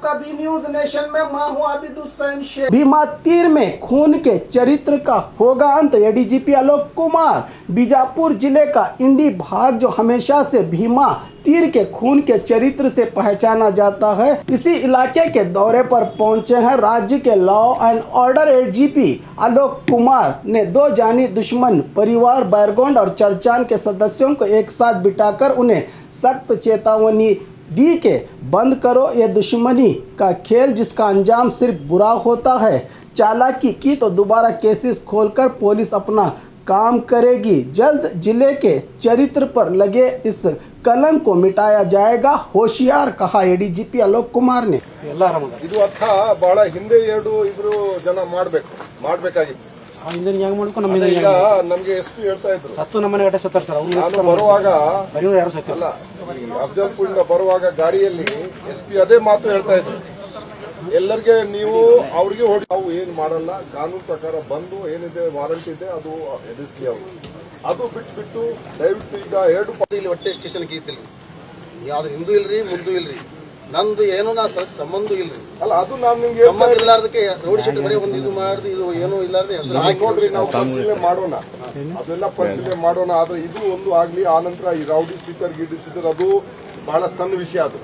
कभी news nation में मैं हूं आबिद हुसैन शेख। भीमा तीर में खून के चरित्र का होगा अंत। एडीजीपी आलोक कुमार। बीजापुर जिले का इंडी भाग जो हमेशा से भीमा तीर के खून के चरित्र से पहचाना जाता है, इसी इलाके के दौरे पर पहुंचे हैं राज्य के law and order ADGP Alok Kumar ने दो जानी दुश्मन परिवार बैरगोंड और चरचान के सदस्यों को एक साथ बिठाकर उन्हें सख्त चेतावनी दी के बंद करो ये दुश्मनी का खेल, जिसका अंजाम सिर्फ बुरा होता है। चालाकी की तो दोबारा केसेस खोलकर पुलिस अपना काम करेगी। जल्द जिले के चरित्र पर लगे इस कलंक को मिटाया जाएगा, होशियार कहा एडीजीपी आलोक कुमार ने। ಇದು ಅರ್ಥ ಬಹಳ ಹಿಂದೆ ಎರಡು ಇಬ್ರು ಜನ ಮಾಡಬೇಕಾಗಿತ್ತು. ಈಗ ನಮ್ಗೆ ಎಷ್ಟು ಹೇಳ್ತಾ ಇದ್ರು, ನಾನು ಬರುವಾಗ ಅಲ್ಲ ಅಫ್ಜಲ್ಪುರಿಂದ ಬರುವಾಗ ಗಾಡಿಯಲ್ಲಿ ಎಸ್ಪಿ ಅದೇ ಮಾತು ಹೇಳ್ತಾ ಇದ್ರು, ಎಲ್ಲರಿಗೆ ನೀವು ಅವ್ರಿಗೆ ಹೊಡಿ, ನಾವು ಏನ್ ಮಾಡಲ್ಲ, ಕಾನೂನು ಪ್ರಕಾರ ಬಂದು ಏನಿದೆ ವಾರಂಟ್ ಇದೆ ಅದು ಎದುರಿಸಿ ಅವರು, ಅದು ಬಿಟ್ಟು ದಯವಿಟ್ಟು ಈಗ ಎರಡು ಇಲ್ಲಿ ಹೊಟ್ಟೆ ಸ್ಟೇಷನ್ ಗೀತಿಲ್ರಿ, ಯಾವ್ದು ಹಿಂದೂ ಇಲ್ರಿ ಮುಂದೂ ಇಲ್ರಿ, ನಂದು ಏನೋ ನಾ ಸಂಬಂಧ ಇಲ್ರಿ. ಅಲ್ಲ ಅದು ನಾನು ನಿಮ್ಗೆ ಸಂಬಂಧ ಇಲ್ಲಾರ್ದಕ್ಕೆ ರೋಡ್ ಶೀಟ್ ಬರೀ ಒಂದು ಇದು ಮಾಡಿದ್ರು, ಇದು ಏನೋ ಇಲ್ಲಾರ್ದೆ ನೋಡ್ರಿ ನಾವು ಪರಿಶೀಲನೆ ಮಾಡೋಣ, ಅದೆಲ್ಲ ಪರಿಶೀಲನೆ ಮಾಡೋಣ. ಆದ್ರೆ ಇದು ಒಂದು ಆಗ್ಲಿ, ಆ ನಂತರ ಈ ರೌಡಿ ಸೀಟರ್ ಅದು ಬಹಳ ಸಣ್ಣ ವಿಷಯ, ಅದು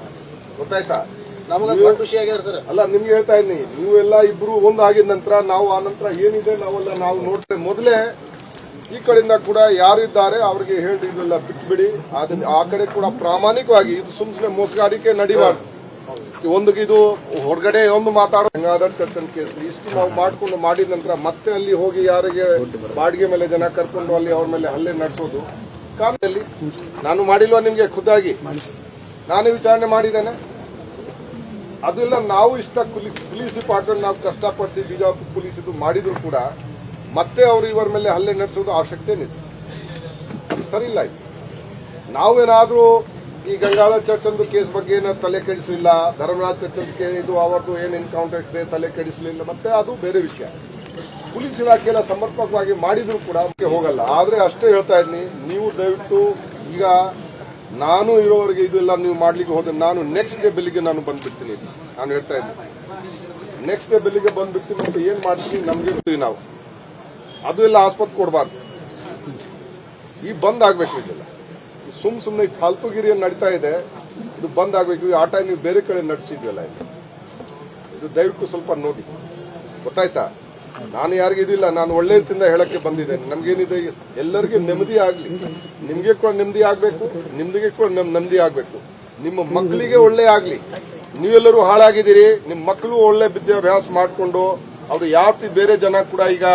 ಗೊತ್ತಾಯ್ತಾ? ನಮಗ ದೊಡ್ಡ ವಿಷಯ ಆಗ್ಯಾರ ಸರ್. ಅಲ್ಲ ನಿಮ್ಗೆ ಹೇಳ್ತಾ ಇದ್ದೀನಿ, ನೀವೆಲ್ಲ ಇಬ್ರು ಒಂದಾಗಿದ ನಂತರ ನಾವು ಆ ನಂತರ ಏನಿದೆ ನಾವೆಲ್ಲ ನಾವು ನೋಡ್ತೇವೆ. ಮೊದಲೇ ಈ ಕಡೆಯಿಂದ ಕೂಡ ಯಾರಿದ್ದಾರೆ ಅವ್ರಿಗೆ ಹೇಳಿ ಇದೆಲ್ಲ ಬಿಟ್ಬಿಡಿ. ಆ ಕಡೆ ಕೂಡ ಪ್ರಾಮಾಣಿಕವಾಗಿ ಇದು ಸುಮ್ಮನೆ ಮೋಸಗಾರಿಕೆ ನಡಿಬಾರ್ದು. ಒಂದು ಇದು ಹೊರಗಡೆ ಒಂದು ಮಾತಾಡೋ ಗಂಗಾಧರ್ ಚರ್ಚನ್ ಕೇಸ್ ಇಷ್ಟು ನಾವು ಮಾಡ್ಕೊಂಡು ಮಾಡಿದ ನಂತರ ಮತ್ತೆ ಅಲ್ಲಿ ಹೋಗಿ ಯಾರಿಗೆ ಬಾಡಿಗೆ ಮೇಲೆ ಜನ ಕರ್ಕೊಂಡು ಅಲ್ಲಿ ಅವ್ರ ಮೇಲೆ ಹಲ್ಲೆ ನಡೆಸೋದು ಕಾರಣದಲ್ಲಿ ನಾನು ಮಾಡಿಲ್ವಾ? ನಿಮ್ಗೆ ಖುದ್ದಾಗಿ ನಾನು ವಿಚಾರಣೆ ಮಾಡಿದ್ದೇನೆ. ಅದೆಲ್ಲ ನಾವು ಇಷ್ಟ ಪೊಲೀಸ್ ಡಿಪಾರ್ಟ್ಮೆಂಟ್ ನಾವು ಕಷ್ಟಪಡಿಸಿ ಬಿಜಾಪುರ ಪೊಲೀಸ್ ಇದು ಮಾಡಿದ್ರು ಕೂಡ ಮತ್ತೆ ಅವರು ಇವರ ಮೇಲೆ ಹಲ್ಲೆ ನಡೆಸೋದು ಅವಶ್ಯಕತೆ ಏನಿದೆ? ಅದು ಸರಿ ಇಲ್ಲ. ನಾವೇನಾದ್ರೂ ಈ ಗಂಗಾಧರ್ ಚರ್ಚಂದು ಕೇಸ್ ಬಗ್ಗೆ ಏನಾದ್ರು ತಲೆ ಕೆಡಿಸಲಿಲ್ಲ, ಧರ್ಮರಾಜ್ ಚರ್ಚಂದ್ ಇದು ಅವರದು ಏನು ಎನ್ಕೌಂಟರ್ ಇದೆ ತಲೆ ಕೆಡಿಸಲಿಲ್ಲ, ಮತ್ತೆ ಅದು ಬೇರೆ ವಿಷಯ. ಪೊಲೀಸ್ ಇಲಾಖೆಲ್ಲ ಸಮರ್ಪಕವಾಗಿ ಮಾಡಿದ್ರು ಕೂಡ ಹೋಗಲ್ಲ. ಆದ್ರೆ ಅಷ್ಟೇ ಹೇಳ್ತಾ ಇದ್ದೀನಿ, ನೀವು ದಯವಿಟ್ಟು ಈಗ ನಾನು ಇರೋವರೆಗೆ ಇದೆಲ್ಲ ನೀವು ಮಾಡ್ಲಿಕ್ಕೆ ಹೋದ್ರೆ ನಾನು ನೆಕ್ಸ್ಟ್ ಡೇ ಬೆಳಿಗ್ಗೆ ನಾನು ಬಂದ್ಬಿಡ್ತೀನಿ. ನಾನು ಹೇಳ್ತಾ ಇದ್ದೀನಿ, ನೆಕ್ಸ್ಟ್ ಡೇ ಬೆಳಿಗ್ಗೆ ಬಂದ್ಬಿಡ್ತೀನಿ. ಮತ್ತೆ ಏನ್ ಮಾಡ್ತೀನಿ ನಮ್ಗೆ ನಾವು ಅದು ಎಲ್ಲ ಆಸ್ಪತ್ರೆ ಕೊಡಬಾರ್ದು. ಈ ಬಂದ್ ಆಗ್ಬೇಕು. ಇದೆಲ್ಲ ಸುಮ್ಮನೆ ಫಾಲ್ತುಗಿರಿ ನಡೀತಾ ಇದೆ, ಇದು ಬಂದ್ ಆಗ್ಬೇಕು. ಆ ಟೈಮ್ ನೀವು ಬೇರೆ ಕಡೆ ನಡೆಸಿದ್ವಲ್ಲ, ಇದು ದಯವಿಟ್ಟು ಸ್ವಲ್ಪ ನೋಡಿ, ಗೊತ್ತಾಯ್ತಾ? ನಾನು ಯಾರಿಗೂ ಇದಿಲ್ಲ, ನಾನು ಒಳ್ಳೆ ರೀತಿಯಿಂದ ಹೇಳಕ್ಕೆ ಬಂದಿದ್ದೇನೆ. ನಮ್ಗೇನಿದೆ, ಎಲ್ಲರಿಗೂ ನೆಮ್ಮದಿ ಆಗ್ಲಿ, ನಿಮ್ಗೆ ಕೂಡ ನೆಮ್ಮದಿ ಆಗ್ಬೇಕು, ನಿಮ್ದಿಗೆ ಕೂಡ ನೆಮ್ಮದಿ ಆಗ್ಬೇಕು, ನಿಮ್ಮ ಮಕ್ಕಳಿಗೆ ಒಳ್ಳೆ ಆಗ್ಲಿ. ನೀವೆಲ್ಲರೂ ಹಾಳಾಗಿದ್ದೀರಿ, ನಿಮ್ಮ ಮಕ್ಕಳು ಒಳ್ಳೆ ವಿದ್ಯಾಭ್ಯಾಸ ಮಾಡಿಕೊಂಡು ಅವರು ಯಾವ ಬೇರೆ ಜನ ಕೂಡ ಈಗ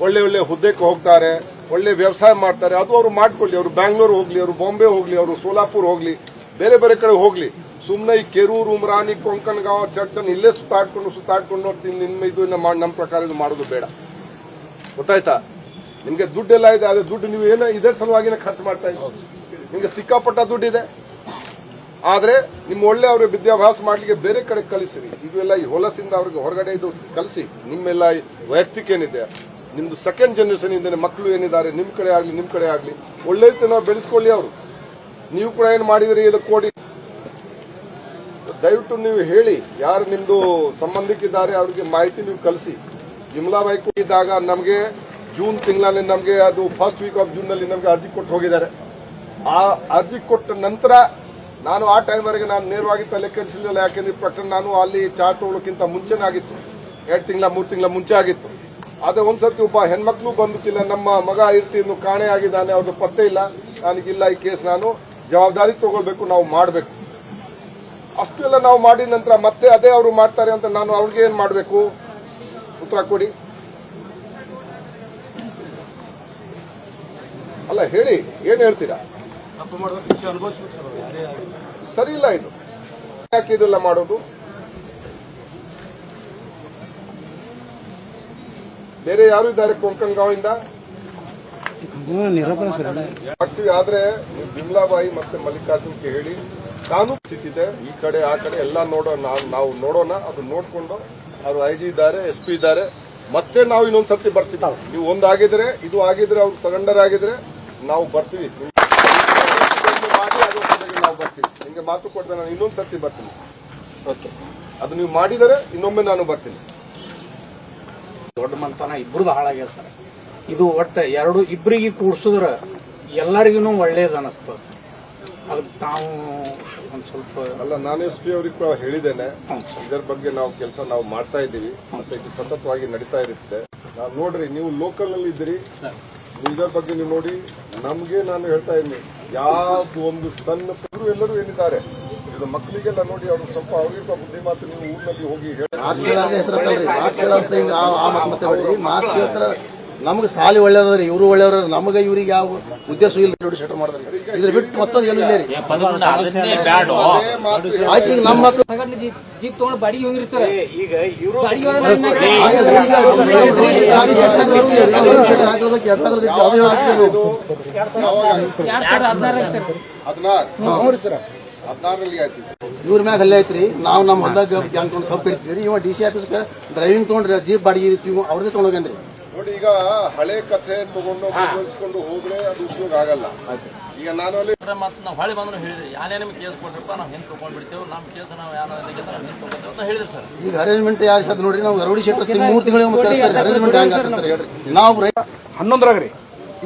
ಒಳ್ಳೆ ಒಳ್ಳೆ ಹುದ್ದೆಗೆ ಹೋಗ್ತಾರೆ, ಒಳ್ಳೆ ವ್ಯವಸಾಯ ಮಾಡ್ತಾರೆ, ಅದು ಅವರು ಮಾಡ್ಕೊಳ್ಳಿ. ಅವರು ಬ್ಯಾಂಗ್ಳೂರ್ ಹೋಗ್ಲಿ, ಅವರು ಬಾಂಬೆ ಹೋಗ್ಲಿ, ಅವರು ಸೋಲಾಪುರ್ ಹೋಗ್ಲಿ, ಬೇರೆ ಬೇರೆ ಕಡೆ ಹೋಗ್ಲಿ. ಸುಮ್ಮನೆ ಈ ಕೆರೂರು, ಉಮ್ರಾನಿ, ಕೊಂಕಣ್ ಗಾಂವ್, ಚರ್ಚನ್ ಇಲ್ಲೇ ಸುತ್ತಾಡ್ಕೊಂಡು ನಿಮ್ಮ ಇದು ನಮ್ಮ ಪ್ರಕಾರ ಇದು ಮಾಡೋದು ಬೇಡ, ಗೊತ್ತಾಯ್ತಾ? ನಿಮ್ಗೆ ದುಡ್ಡೆಲ್ಲ ಇದೆ, ಅದೇ ದುಡ್ಡು ನೀವು ಏನೋ ಇದೇ ಸಲುವಾಗಿನ ಖರ್ಚು ಮಾಡ್ತಾ ಇದ್ದೀವಿ. ನಿಮ್ಗೆ ಸಿಕ್ಕಾಪಟ್ಟ ದುಡ್ಡಿದೆ, ಆದ್ರೆ ನಿಮ್ಮ ಒಳ್ಳೆ ಅವ್ರಿಗೆ ವಿದ್ಯಾಭ್ಯಾಸ ಮಾಡ್ಲಿಕ್ಕೆ ಬೇರೆ ಕಡೆ ಕಳಿಸಿರಿ. ಇದೆಲ್ಲ ಈ ಹೊಲಸಿಂದ ಅವ್ರಿಗೆ ಹೊರಗಡೆ ಇದು ಕಲಿಸಿ. ನಿಮ್ಮೆಲ್ಲ ವೈಯಕ್ತಿಕ ಏನಿದೆ, ನಿಮ್ದು ಸೆಕೆಂಡ್ ಜನರೇಷನ್ ಇಂದ ಮಕ್ಕಳು ಏನಿದ್ದಾರೆ, ನಿಮ್ಮ ಕಡೆ ಆಗ್ಲಿ ಒಳ್ಳೆ ರೀತಿ ನಾವು ಬೆಳೆಸ್ಕೊಳ್ಳಿ. ಅವರು ನೀವು ಕೂಡ ಏನ್ ಮಾಡಿದ್ರಿ ಇದು ಕೊಡಿ. ದಯವಿಟ್ಟು ನೀವು ಹೇಳಿ, ಯಾರು ನಿಮ್ದು ಸಂಬಂಧಿಕಿದ್ದಾರೆ ಅವ್ರಿಗೆ ಮಾಹಿತಿ ನೀವು ಕಳಿಸಿ. ವಿಮಲಾಬಾಯಿ ಇದ್ದಾಗ ನಮಗೆ ಜೂನ್ ತಿಂಗಳಲ್ಲಿ ನಮಗೆ ಅದು ಫಸ್ಟ್ ವೀಕ್ ಆಫ್ ಜೂನ್ ನಲ್ಲಿ ನಮಗೆ ಅರ್ಜಿ ಕೊಟ್ಟು ಹೋಗಿದ್ದಾರೆ. ಆ ಅರ್ಜಿ ಕೊಟ್ಟ ನಂತರ ನಾನು ಆ ಟೈಮ್ ವರೆಗೆ ನಾನು ನೇರವಾಗಿ ತಲೆ ಕೆಡಿಸಲಿಲ್ಲ. ಯಾಕೆಂದ್ರೆ ಪ್ರಕರಣ ನಾನು ಅಲ್ಲಿ ಚಾರ್ಜ್ ತಗೊಳ್ಳೋಕ್ಕಿಂತ ಮುಂಚೆನೇ ಆಗಿತ್ತು, 2 ತಿಂಗಳ 3 ತಿಂಗಳ ಮುಂಚೆ ಆಗಿತ್ತು. ಆದ್ರೆ ಒಂದ್ಸತಿ ಒಬ್ಬ ಹೆಣ್ಮಕ್ಳು ಬಂದುತ್ತಿಲ್ಲ, ನಮ್ಮ ಮಗ ಇನ್ನು ಕಾಣೆ ಆಗಿದ್ದಾನೆ, ಅವ್ರದ್ದು ಪತ್ತೆ ಇಲ್ಲ, ನನಗಿಲ್ಲ ಈ ಕೇಸ್, ನಾನು ಜವಾಬ್ದಾರಿ ತಗೊಳ್ಬೇಕು, ನಾವು ಮಾಡಬೇಕು. ಅಷ್ಟೆಲ್ಲ ನಾವು ಮಾಡಿದ ನಂತರ ಮತ್ತೆ ಅದೇ ಅವರು ಮಾಡ್ತಾರೆ ಅಂತ ನಾನು ಅವ್ರಿಗೆ ಏನ್ ಮಾಡಬೇಕು? ಉತ್ತರ ಕೊಡಿ. ಅಲ್ಲ ಹೇಳಿ, ಏನ್ ಹೇಳ್ತೀರಾ? ಸರಿ ಇಲ್ಲ ಇದು. ಯಾಕೆ ಇದೆಲ್ಲ ಮಾಡೋದು? ಬೇರೆ ಯಾರು ಇದ್ದಾರೆ ಕೊಂಕಣ್ ಗಾಂವ್ ಇಂದ ಆಗ್ತೀವಿ. ಆದ್ರೆ ನೀವು ಬಿಮ್ಲಾಬಾಯಿ ಮತ್ತೆ ಮಲ್ಲಿಕಾರ್ಜುನ್ಗೆ ಹೇಳಿ, ಕಾನೂನು ಸ್ಥಿತಿದೆ ಈ ಕಡೆ ಆ ಕಡೆ ಎಲ್ಲ ನಾವು ನೋಡೋಣ. ಅದು ನೋಡ್ಕೊಂಡು ಅವರು IG ಇದ್ದಾರೆ, SP ಇದ್ದಾರೆ, ಮತ್ತೆ ನಾವು ಇನ್ನೊಂದ್ಸರ್ತಿ ಬರ್ತೀವಿ. ನೀವು ಒಂದಾಗಿದ್ರೆ, ಇದು ಆಗಿದ್ರೆ, ಅವ್ರು ಸರೆಂಡರ್ ಆಗಿದ್ರೆ ನಾವು ಬರ್ತೀವಿ. ನಾವು ಬರ್ತೀವಿ, ನಿಮ್ಗೆ ಮಾತು ಕೊಡ್ತೇನೆ, ನಾನು ಇನ್ನೊಂದ್ಸರ್ತಿ ಬರ್ತೀನಿ. ಅದು ನೀವು ಮಾಡಿದರೆ ಇನ್ನೊಮ್ಮೆ ನಾನು ಬರ್ತೀನಿ. ದೊಡ್ಡ ಮಂತನ ಇಬ್ಬರದು ಹಾಳಾಗ್ಯದ ಸರ್. ಇದು ಒಟ್ಟು ಇಬ್ಬರಿಗೆ ಕೂಡ್ಸಿದ್ರೆ ಎಲ್ಲರಿಗೂ ಒಳ್ಳೇದು ಅನಿಸ್ತದೆ ಸರ್. ಅದಕ್ಕೆ ತಾವು ಒಂದು ಸ್ವಲ್ಪ ಅಲ್ಲ, ನಾನು SP ಅವ್ರಿಗೆ ಕೂಡ ಹೇಳಿದ್ದೇನೆ, ಇದರ ಬಗ್ಗೆ ನಾವು ಕೆಲಸ ನಾವು ಮಾಡ್ತಾ ಇದ್ದೀವಿ, ಮತ್ತೆ ಇದು ಸತತವಾಗಿ ನಡೀತಾ ಇರುತ್ತೆ. ನಾವು ನೋಡ್ರಿ, ನೀವು ಲೋಕಲ್ ನಲ್ಲಿ ಇದ್ದೀರಿ, ಇದರ ಬಗ್ಗೆ ನೀವು ನೋಡಿ. ನಮ್ಗೆ ನಾನು ಹೇಳ್ತಾ ಇದ್ದೀನಿ, ಯಾವ್ದು ಒಂದು ಸಣ್ಣ ಎಲ್ಲರೂ ಏನಿದ್ದಾರೆ ಇದು ಮಕ್ಕಳಿಗೆಲ್ಲ ನೋಡಿ, ಅವರು ಸ್ವಲ್ಪ ಅವ್ರಿಗೆ ಸ್ವಲ್ಪ ಬುದ್ಧಿ ಮಾತು ನೀವು ಊರಿನಲ್ಲಿ ಹೋಗಿ ನಮ್ಗೆ ಸಾಲಿ ಒಳ್ಳೇದ್ರಿ, ಇವರು ಒಳ್ಳೆಯವ್ರ, ನಮಗೆ ಇವ್ರಿಗೆ ಯಾವ ಉದ್ದೇಶ ಇಲ್ಲ. ನೋಡಿ ಶೆಟರ್ ಮಾಡಿದ್ರೆ ಇದ್ರ ಬಿಟ್ಟು ಮತ್ತೊಂದು ಏನು ಇಲ್ಲ ರೀ. ಆಯ್ತು, ಈಗ ನಮ್ಮ ಮಕ್ಕಳು ಜೀಪ್ ತಗೊಂಡು ಬಾಡಿಗೆ ಹೋಗಿರ್ತಾರೆ. ಈಗ ಇವರು ಇವ್ರ ಮ್ಯಾಗ ಹಲ್ಲೆ ಐತ್ರಿ. ನಾವು ನಮ್ಮ ಹೊಲದಾಗ ಜಾನ್ಕೊಂಡು ತಪ್ಪು ಇರ್ತೀವಿ. ಇವ DC ಆಫೀಸ್ಗೆ ಡ್ರೈವಿಂಗ್ ತೊಗೊಂಡ್ರಿ, ಜೀಪ್ ಬಾಡಿಗೆ ಇರ್ತೀವಿ, ಅವ್ರದೇ ತೊಗೊಂಡೋಗೇನ್ರಿ. ನೋಡಿ, ಈಗ ಹಳೆ ಕಥೆ ತಗೊಂಡು ಮುಂದುವರಿಸಿಕೊಂಡು ಹೋದ್ರೆ ಅದು ಉಪಯೋಗ ಆಗಲ್ಲ. ಈಗ ನಾನು ಅಲ್ಲಿ ನಾವು ಹೊಳೆ ಬಂದ್ರು ಹೇಳಿದ್ರಿ, ಯಾರೇ ನಿಮ್ಗೆ ಕೇಸ್ ಕೊಟ್ರಪ್ಪ ನಾವು ಹಿಂದೆ ತೊಗೊಂಡ್ಬಿಡ್ತೇವೆ, ನಮ್ಮ ಕೇಸ್ ನಾವು ಯಾರು ಹಿಂದೆ ತೊಗೊತೇವೆ ಅಂತ ಹೇಳಿದ್ರಿ ಸರ್. ಈಗ ಅರೇಂಜ್ಮೆಂಟ್ ಯಾರು ನೋಡ್ರಿ, ನಾವು ರೌಡಿ ಶೆಟ್ರ್ 3 ತಿಂಗಳಿಗೆ ಕಳಿಸ್ತಾರೆ. ಅರೇಂಜ್ಮೆಂಟ್ ಹೆಂಗೆ ಆಗ್ತಾರೆ ಹೇಳ್ರಿ. ನಾವು 11ರಾಗ ರೀ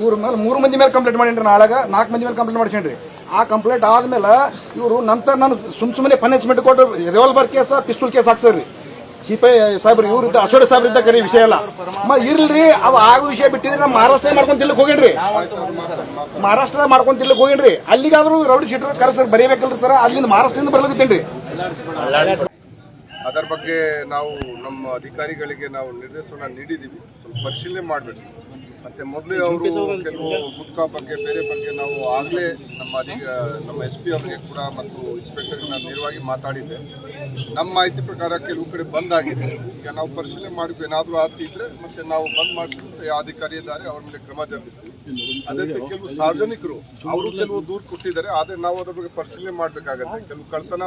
ಇವ್ರ ಮೇಲೆ 3 ಮಂದಿ ಮೇಲೆ ಕಂಪ್ಲೇಂಟ್ ಮಾಡೀನಿ. ನಾಳೆಗ 4 ಮಂದಿ ಮೇಲೆ ಕಂಪ್ಲೇಂಟ್ ಮಾಡಿಸೇನ್ರಿ. ಆ ಕಂಪ್ಲೇಂಟ್ ಆದ್ಮೇಲೆ ಇವರು ನಂತರ ನಾನು ಸುಮ್ಮನೆ ಪನಿಷ್ಮೆಂಟ್ ಕೊಟ್ಟು ರಿವಾಲ್ವರ್ ಕೇಸ್, ಪಿಸ್ತೂಲ್ ಕೇಸ್ ಹಾಕ್ಸರಿ. ಸಿಪೈ ಸಾಹೇಬ್ರು ಇವ್ರಿದ್ದ, ಅಶೋಕ ಸಾಹೇಬ್ರಿದ್ದ ಕರಿ ವಿಷಯ ಎಲ್ಲ ಇರ್ಲ್ರಿ. ಅವ್ ಆಗೋ ವಿಷಯ ಬಿಟ್ಟಿದ್ರೆ ನಮ್ಮ ಮಹಾರಾಷ್ಟ್ರ ಮಾಡ್ಕೊಂತಿಲ್ಲಕ್ ಹೋಗೇನ್ರಿ. ಮಹಾರಾಷ್ಟ್ರ ಮಾಡ್ಕೊಂತಿಲ್ಲಕ್ ಹೋಗೇನ್ರಿ. ಅಲ್ಲಿಗಾದ್ರೂ ರೌಡಿ ಶೀಟರ್ ಕರೆಸರ್ ಬರೀಬೇಕಲ್ರಿ ಸರ್. ಅಲ್ಲಿಂದ ಮಹಾರಾಷ್ಟ್ರದಿಂದ ಬರ್ಲಕತ್ತೇನ್ರಿ. ಅದರ ಬಗ್ಗೆ ನಾವು ನಮ್ಮ ಅಧಿಕಾರಿಗಳಿಗೆ ನಾವು ನಿರ್ದೇಶನ ನೀಡಿದ್ದೀವಿ, ಸ್ವಲ್ಪ ಪರಿಶೀಲನೆ ಮಾಡಬೇಕು. ಮತ್ತೆ ಮೊದಲೇ ಅವರು ಕೆಲವು ಗುಟ್ಕಾ ಬಗ್ಗೆ, ಬೇರೆ ಬಗ್ಗೆ ನಾವು ಆಗಲೇ ನಮ್ಮ SP ಅವರಿಗೆ ಕೂಡ ಮತ್ತು ಇನ್ಸ್ಪೆಕ್ಟರ್ಗೆ ನಾನು ನೇರವಾಗಿ ಮಾತಾಡಿದ್ದೆ. ನಮ್ಮ ಮಾಹಿತಿ ಪ್ರಕಾರ ಕೆಲವು ಕಡೆ ಬಂದ್ ಆಗಿದೆ. ಈಗ ನಾವು ಪರಿಶೀಲನೆ ಮಾಡಬೇಕು. ಏನಾದರೂ ಆರ್ತಿ ಇದ್ರೆ ಮತ್ತೆ ನಾವು ಬಂದ್ ಮಾಡಿಸಿದ್ರೆ ಯಾವ ಅಧಿಕಾರಿ ಇದ್ದಾರೆ ಅವ್ರ ಮೇಲೆ ಕ್ರಮ ಜರುಗಿಸ್ತೀವಿ. ಅದೇ ಕೆಲವು ಸಾರ್ವಜನಿಕರು ಅವರು ಕೆಲವು ದೂರು ಕೊಟ್ಟಿದ್ದಾರೆ, ಆದರೆ ನಾವು ಅದ್ರ ಬಗ್ಗೆ ಪರಿಶೀಲನೆ ಮಾಡಬೇಕಾಗತ್ತೆ. ಕೆಲವು ಕಳ್ತನ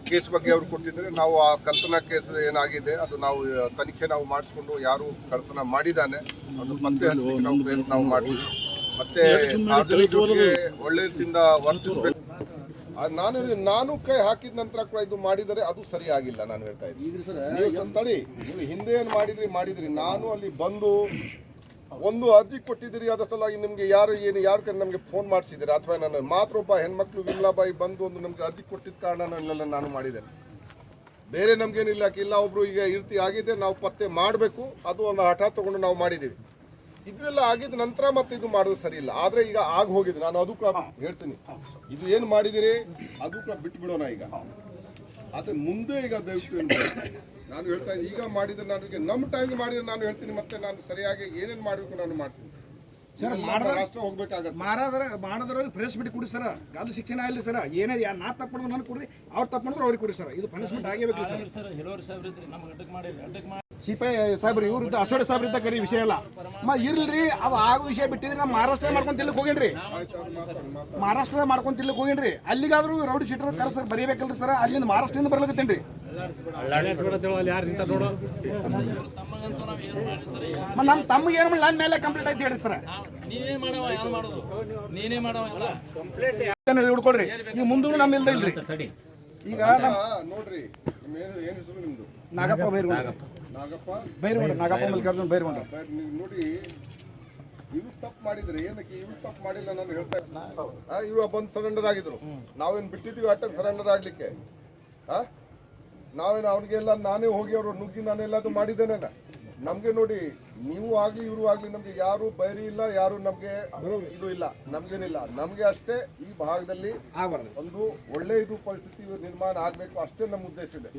ಕೇಸ್ ಬಗ್ಗೆ ಅವರು ಕೊಟ್ಟಿದ್ದಾರೆ. ನಾವು ಆ ಕಳ್ತನ ಕೇಸ್ ಏನಾಗಿದೆ ಅದು ನಾವು ತನಿಖೆ ನಾವು ಮಾಡಿಸ್ಕೊಂಡು ಯಾರು ಕಳ್ತನ ಮಾಡಿದ್ದಾನೆ ಅದು ಪತ್ತೆ ಹಚ್ಚಲಿಕ್ಕೆ ನಾವು ಪ್ರಯತ್ನ ನಾವು ಮಾಡ್ತೀವಿ. ಮತ್ತೆ ಸಾರ್ವಜನಿಕರಿಗೆ ಒಳ್ಳೆ ರೀತಿಯಿಂದ ವರ್ತಿಸಬೇಕು. ನಾನು ಕೈ ಹಾಕಿದ ನಂತರ ಕೂಡ ಇದು ಮಾಡಿದರೆ ಅದು ಸರಿ ಆಗಿಲ್ಲ. ನಾನು ಹೇಳ್ತಾ ಇದ್ದೀನಿ, ನೀವು ಸಂತಳಿ, ನೀವು ಹಿಂದೆ ಏನು ಮಾಡಿದ್ರಿ. ನಾನು ಅಲ್ಲಿ ಬಂದು ಒಂದು ಅರ್ಜಿ ಕೊಟ್ಟಿದ್ದೀರಿ, ಅದರ ಸಲುವಾಗಿ ನಿಮಗೆ ಯಾರು ಕಡೆ ನಮಗೆ ಫೋನ್ ಮಾಡಿಸಿದ್ದೀರಿ, ಅಥವಾ ನನ್ನ ಮಾತ್ರೊಬ್ಬ ಹೆಣ್ಮಕ್ಳು ವಿಮಲಾಬಾಯಿ ಬಂದು ಒಂದು ನಮ್ಗೆ ಅರ್ಜಿ ಕೊಟ್ಟಿದ್ದ ಕಾರಣ ನಾನು ಮಾಡಿದ್ದೇನೆ. ಬೇರೆ ನಮ್ಗೇನಿಲ್ಲ. ಇಲ್ಲ ಒಬ್ರು ಈಗ ಇರ್ತಿ ಆಗಿದೆ, ನಾವು ಪತ್ತೆ ಮಾಡಬೇಕು, ಅದು ಒಂದು ಹಠ ತಗೊಂಡು ನಾವು ಮಾಡಿದ್ದೀವಿ. ಇದೆಲ್ಲ ಆಗಿದ ನಂತರ ಮತ್ತೆ ಇದು ಮಾಡೋದು ಸರಿ ಇಲ್ಲ. ಆದರೆ ಈಗ ಆಗಿ ಹೋಗಿದೆ. ನಾನು ಅದು ಕೂಡ ಹೇಳ್ತೀನಿ, ಇದು ಏನು ಮಾಡಿದಿರಿ ಅದು ಕೂಡ ಬಿಟ್ಟು ಬಿಡೋಣ ಈಗ. ಆದರೆ ಮುಂದೆ ಈಗ ದಯವಿಟ್ಟು ನಾನು ಹೇಳ್ತಾ ಇದ್ದೀನಿ, ಈಗ ಮಾಡಿದ್ರೆ ನನಗೆ ನಮ್ಮ ಟೈಮ್ಗೆ ಮಾಡಿದ್ರೆ ನಾನು ಹೇಳ್ತೀನಿ, ಮತ್ತೆ ನಾನು ಸರಿಯಾಗಿ ಏನೇನು ಮಾಡಬೇಕು ನಾನು ಮಾಡ್ತೀನಿ. ರಾಷ್ಟ್ರ ಹೋಗ್ಬೇಕಾಗತ್ತೆ. ಮಾಡಿದ್ರಲ್ಲಿ ಫ್ರೆಶ್ ಬಿಟ್ಟು ಕೊಡಿ ಸರ್. ಅದು ಶಿಕ್ಷಣ ಇಲ್ಲ ಸರ್. ಏನೇ ನಾ ತಪ್ಪು ನಾನು ಕೊಡ್ರಿ, ಅವ್ರು ತಪ್ಪು ಮಾಡಿದ್ರೆ ಅವ್ರಿಗೆ ಕೊಡಿ ಸರ್. ಇದು ಪನಿಷ್ಮೆಂಟ್ ಆಗೇಬೇಕು ಸರ್. ಸಿಪೈ ಸಾಹೇಬ್ರು ಇವ್ರಿದ್ದ, ಅಶೋಕ ಸಾಹೇಬ್ರಿದ್ದ ಕರಿ ವಿಷಯ ಎಲ್ಲ ಇರ್ಲ್ರಿ. ಅವ್ ಆಗೋ ವಿಷಯ ಬಿಟ್ಟಿದ್ರೆ ನಮ್ಮ ಮಹಾರಾಷ್ಟ್ರ ಮಾಡ್ಕೊಂತಿಲ್ಲಕ್ ಹೋಗೇನ್ರಿ. ಮಹಾರಾಷ್ಟ್ರ ಮಾಡ್ಕೊಂತಿಲ್ಲಕ್ ಹೋಗೇನ್ರಿ. ಅಲ್ಲಿಗಾದ್ರೂ ರೌಡಿ ಶೀಟರ್ ಕರೆಸರ್ ಬರೀಬೇಕಲ್ರಿ ಸರ್. ಅಲ್ಲಿಂದ ಮಹಾರಾಷ್ಟ್ರದಿಂದ ಬರ್ಲಕತ್ತೇನ್ರಿ. ನಮ್ಮ ತಮ್ಮಗೆ ಏನು ನನ್ನ ಮೇಲೆ ಕಂಪ್ಲೇಂಟ್ ಐತಿ ಹೇಳಿ ಸರ್. ಹಿಡ್ಕೊಳ್ರಿ, ನೀವು ಮುಂದೂ ನಮ್ಮ ಇಲ್ದ ಇಲ್ರಿ. ಈಗ ನೋಡ್ರಿ, ಏನು ಹೆಸರು ನಿಮ್ದು? ನಾಗಪ್ಪ ಬೈರ್ಗೊಂಡ. ನಾಗಪ್ಪ ಮಲ್ಲಿಕಾರ್ಜುನ್ ಬೈರ್ಗೊಂಡ. ನೋಡಿ, ಇವ್ರು ತಪ್ಪು ಮಾಡಿದ್ರೆ ಏನಕ್ಕೆ ಇವ್ರು ತಪ್ಪು ಮಾಡಿಲ್ಲ ನಾನು ಹೇಳ್ತಾ ಇದ್ದೀನಿ. ಇವ ಬಂದು ಸರೆಂಡರ್ ಆಗಿದ್ರು, ನಾವೇನು ಬಿಟ್ಟಿದ್ದೀವಿ ಅಟ್ಟ ಸರೆಂಡರ್ ಆಗ್ಲಿಕ್ಕೆ? ನಾವೇನು ಅವ್ರಿಗೆಲ್ಲ ನಾನೇ ಹೋಗಿ ಅವರು ನುಗ್ಗಿ ನಾನೆಲ್ಲದು ಮಾಡಿದ್ದೇನೆ. ನಮ್ಗೆ ನೋಡಿ, ನೀವು ಆಗ್ಲಿ ಇವರು ಆಗ್ಲಿ ನಮ್ಗೆ ಯಾರು ಬೈರಿ ಇಲ್ಲ, ಯಾರು ನಮ್ಗೆ ಇದು ಇಲ್ಲ, ನಮ್ಗೇನಿಲ್ಲ. ನಮ್ಗೆ ಅಷ್ಟೇ ಈ ಭಾಗದಲ್ಲಿ ಒಂದು ಒಳ್ಳೆ ಇದು ಪರಿಸ್ಥಿತಿ ನಿರ್ಮಾಣ ಆಗ್ಬೇಕು, ಅಷ್ಟೇ ನಮ್ಮ ಉದ್ದೇಶ ಇದೆ.